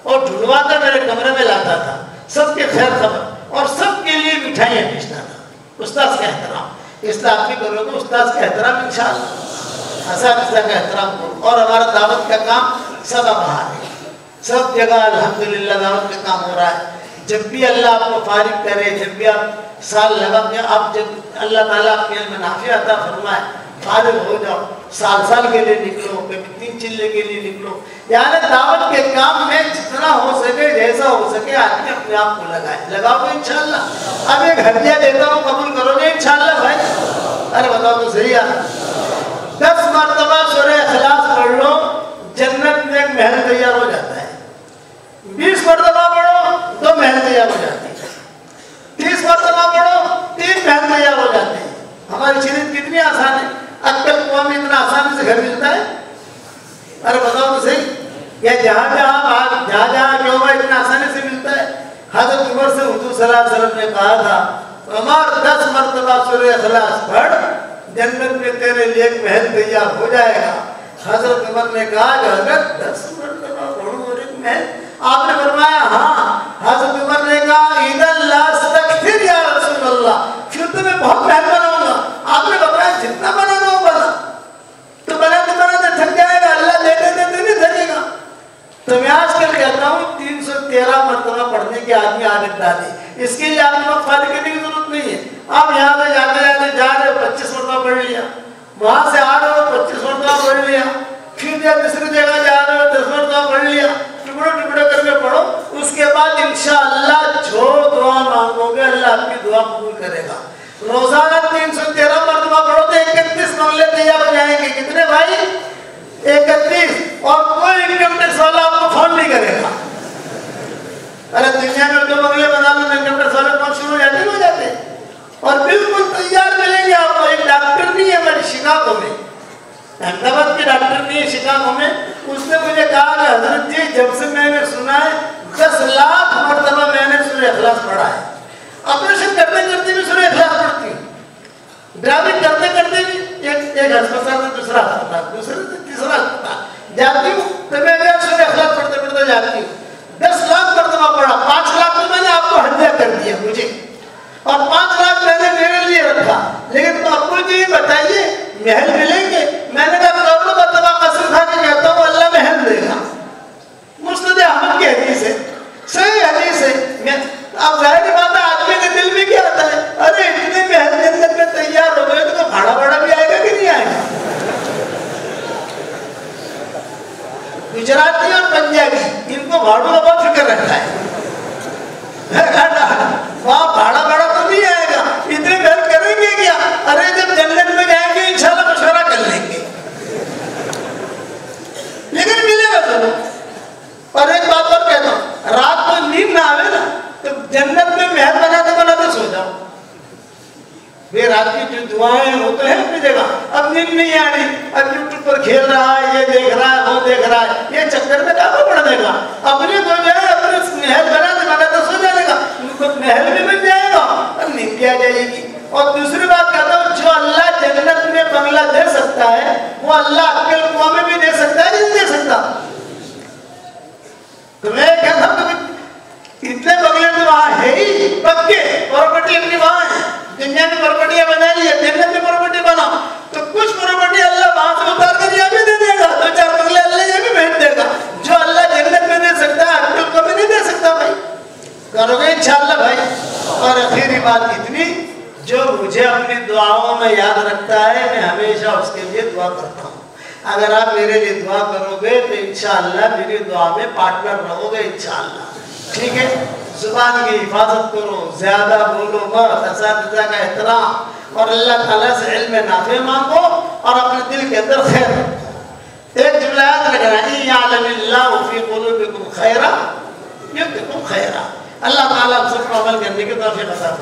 A: और ढूंढवाकर मेरे कमरे में लाता था, सबके खैर खबर और सबके लिए मिठाइयाँ भेजता था। उस्ताद का एहतराम, इसलिए आप भी करोगे उस्ताद का एहतराम इंशाअल्लाह, असातिज़ा का एहतराम करो। और हमारा दावत का काम सदा बाहर है, सब जगह अल्हम्दुलिल्लाह दावत का काम हो रहा है। जब भी अल्लाह आपको फारिग करे, जब भी आप साल लगा, आप जब अल्लाह ताला आपके इल्म नाफ़िअ अता फरमाए, फारिग हो जाओ, साल के लिए निकलो, कभी 3 चिल्ले के लिए निकलो। यानी दावत के काम में जितना हो सके, जैसा हो सके, आदमी अपने आप को लगाए, लगाओगे इंशाअल्लाह। अब एक हदिया देता हूँ, कबूल करोगे इंशाअल्लाह भाई? अरे बताओ तो सही यार। 10 मरतबा सूरह इखलास पढ़ लो, जन्नत में एक महल तैयार हो जाता है। 20 मरतबा पढ़ो तो महल तैयार हो जाती है। 30 मरतबा पढ़ो 3 महल तैयार हो जाते हैं। हमारी शरीयत कितनी आसान है, अक्कल कुआं में इतना आसानी से घर मिलता है। अरे बताओ तो सही, या जहाँ जहाँ क्या हुआ इतना आसानी से मिलता है। हज़रत उमर से हुज़ूर सल्लल्लाहु अलैहि वसल्लम ने कहा था, उमर 10 मरतबा सूरह इखलास पढ़, जन्नत में तेरे लिए एक महल तैयार हो जाएगा। हज़रत उमर ने कहा कि अगर 10 मरतबा पढ़ूं और एक महल, आपने फरमाया हाँ। हज़रत उमर ने कहा इदन ला अस्तगफिर या रसूलल्लाह, फिर तो मैं बहुत महल बनाऊंगा। आपने बताया जितना बनाना हो बना, तो बनाते बनाते थक जाएगा, अल्लाह देते देते नहीं थकेगा। तो मैं आजकल कहता हूँ 313 मरतबा पढ़ने की आदमी आदत डाले, इसके लिए आपको वक्त खाली करने की जरूरत नहीं है। आप यहाँ से जाते जाते जा रहे हो 25 मरतबा पढ़ लिया, वहाँ से आ रहे हो 25 मरतबा पढ़ लिया, फिर जब दूसरी जगह जा रहे हो 10 मरतबा पढ़ लिया, टुकड़े टुकड़े करके पढ़ो। उसके बाद इंशाअल्लाह जो दुआ मांगोगे अल्लाह आपकी दुआ कबूल करेगा। रोजाना 313 मरतबा पढ़ो तो 31 मामले तैयार हो जाएंगे। कितने भाई? 31। और कोई इनकम टैक्स वाला आपको फोन नहीं करेगा। अरे दुनिया में 2 बंगले बना लो, इनकम टैक्स वाले फोन शुरू हो जाते और बिल्कुल तैयार मिलेंगे आपको। एक डॉक्टर नहीं है हमारी शिकागो में, अहमदाबाद के डॉक्टर नहीं है शिकागो में, उसने मुझे कहा कि हजरत जी जब से मैंने सुना है 10 लाख मरतबा मैंने सूरह इखलास पढ़ा है। ऑपरेशन करते करते भी सूरह इखलास पढ़ती हूँ, ड्राइविंग करते करते भी एक अस्पताल से दूसरा अस्पताल, दूसरे से तीसरा अस्पताल जाती हूँ, तो मैं सूरह इखलास पढ़ते पढ़ते जाती हूँ। 10 लाख मरतबा पढ़ा, 5 लाख तो मैंने आपको हदिया कर दिया मुझे, और 5 लाख मैंने मेरे लिए रखा। लेकिन तो आपको जी बताइए महल मिलेंगे अब जाहिर बात है आदमी के दिल में क्या आता है, अरे इतने महल जन्नत में तैयार हो गए तो भाड़ा भाड़ा भी आएगा कि नहीं आएगा। गुजराती और पंजाबी इनको भाड़ों का बहुत फिक्र रहता है, वहां भाड़ा भाड़ा तो नहीं आएगा, इतने महल करेंगे क्या, अरे जब जन्नत में जाएंगे इंशाल्लाह मशवरा कर लेंगे, लेकिन मिलेगा जरूर। और एक बात और कहता हूं, रात को नींद ना आवे ना तो जन्नत में महल बनाते बनाते सो जाओ। वे रात की जो दुआएं वो तो है अपनी जगह, अब नींद नहीं आ रही, अब यूट्यूब पर खेल रहा है, ये देख रहा है, वो देख रहा है, ये चक्कर में कहाँ पड़ देगा। अपने को जो है अपने महल बनाते बनाते सो जाएगा, उनको महल भी बन जाएगा और नींद भी आ जाएगी। और दूसरी बात कहता हूँ, जो अल्लाह जन्नत में बंगला दे सकता है वो अल्लाह अक्ल कुआं में भी दे सकता है, नहीं दे सकता। तो मैं कहता हूँ इतने बंगले तो वहां है ही पक्के, प्रॉपर्टी अपनी वहां है, दुनिया में प्रॉपर्टियां बना ली है, जन्नत में प्रॉपर्टी बनाओ तो कुछ प्रॉपर्टी अल्लाह वहां से उतार कर यहाँ भी दे देगा, 2-4 बंगले अल्लाह यहाँ भी भेज देगा। जो अल्लाह जन्नत में दे सकता है अक्ल को भी नहीं दे सकता भाई, करोगे इंशाअल्लाह भाई। और आखिरी बात इतनी, जो मुझे अपनी दुआओं में याद रखता है मैं हमेशा उसके लिए दुआ करता हूँ। अगर आप मेरे लिए दुआ करोगे तो इंशाअल्लाह मेरी दुआ में पार्टनर रहोगे इंशाअल्लाह, ठीक है। जुबान की हिफाजत करो, ज्यादा बोलो मत, असातिज़ा का एहतराम और अल्लाह ताला से इल्म नाफे मांगो और अपने दिल के अंदर खैर। एक जुमला याद रखना, यअलमिल्लाहु फी क़ुलूबिकुम खैरा यु'तिकुम खैरा। अल्लाह ताला हम सबको अमल करने की तौफीक अता फरमाए।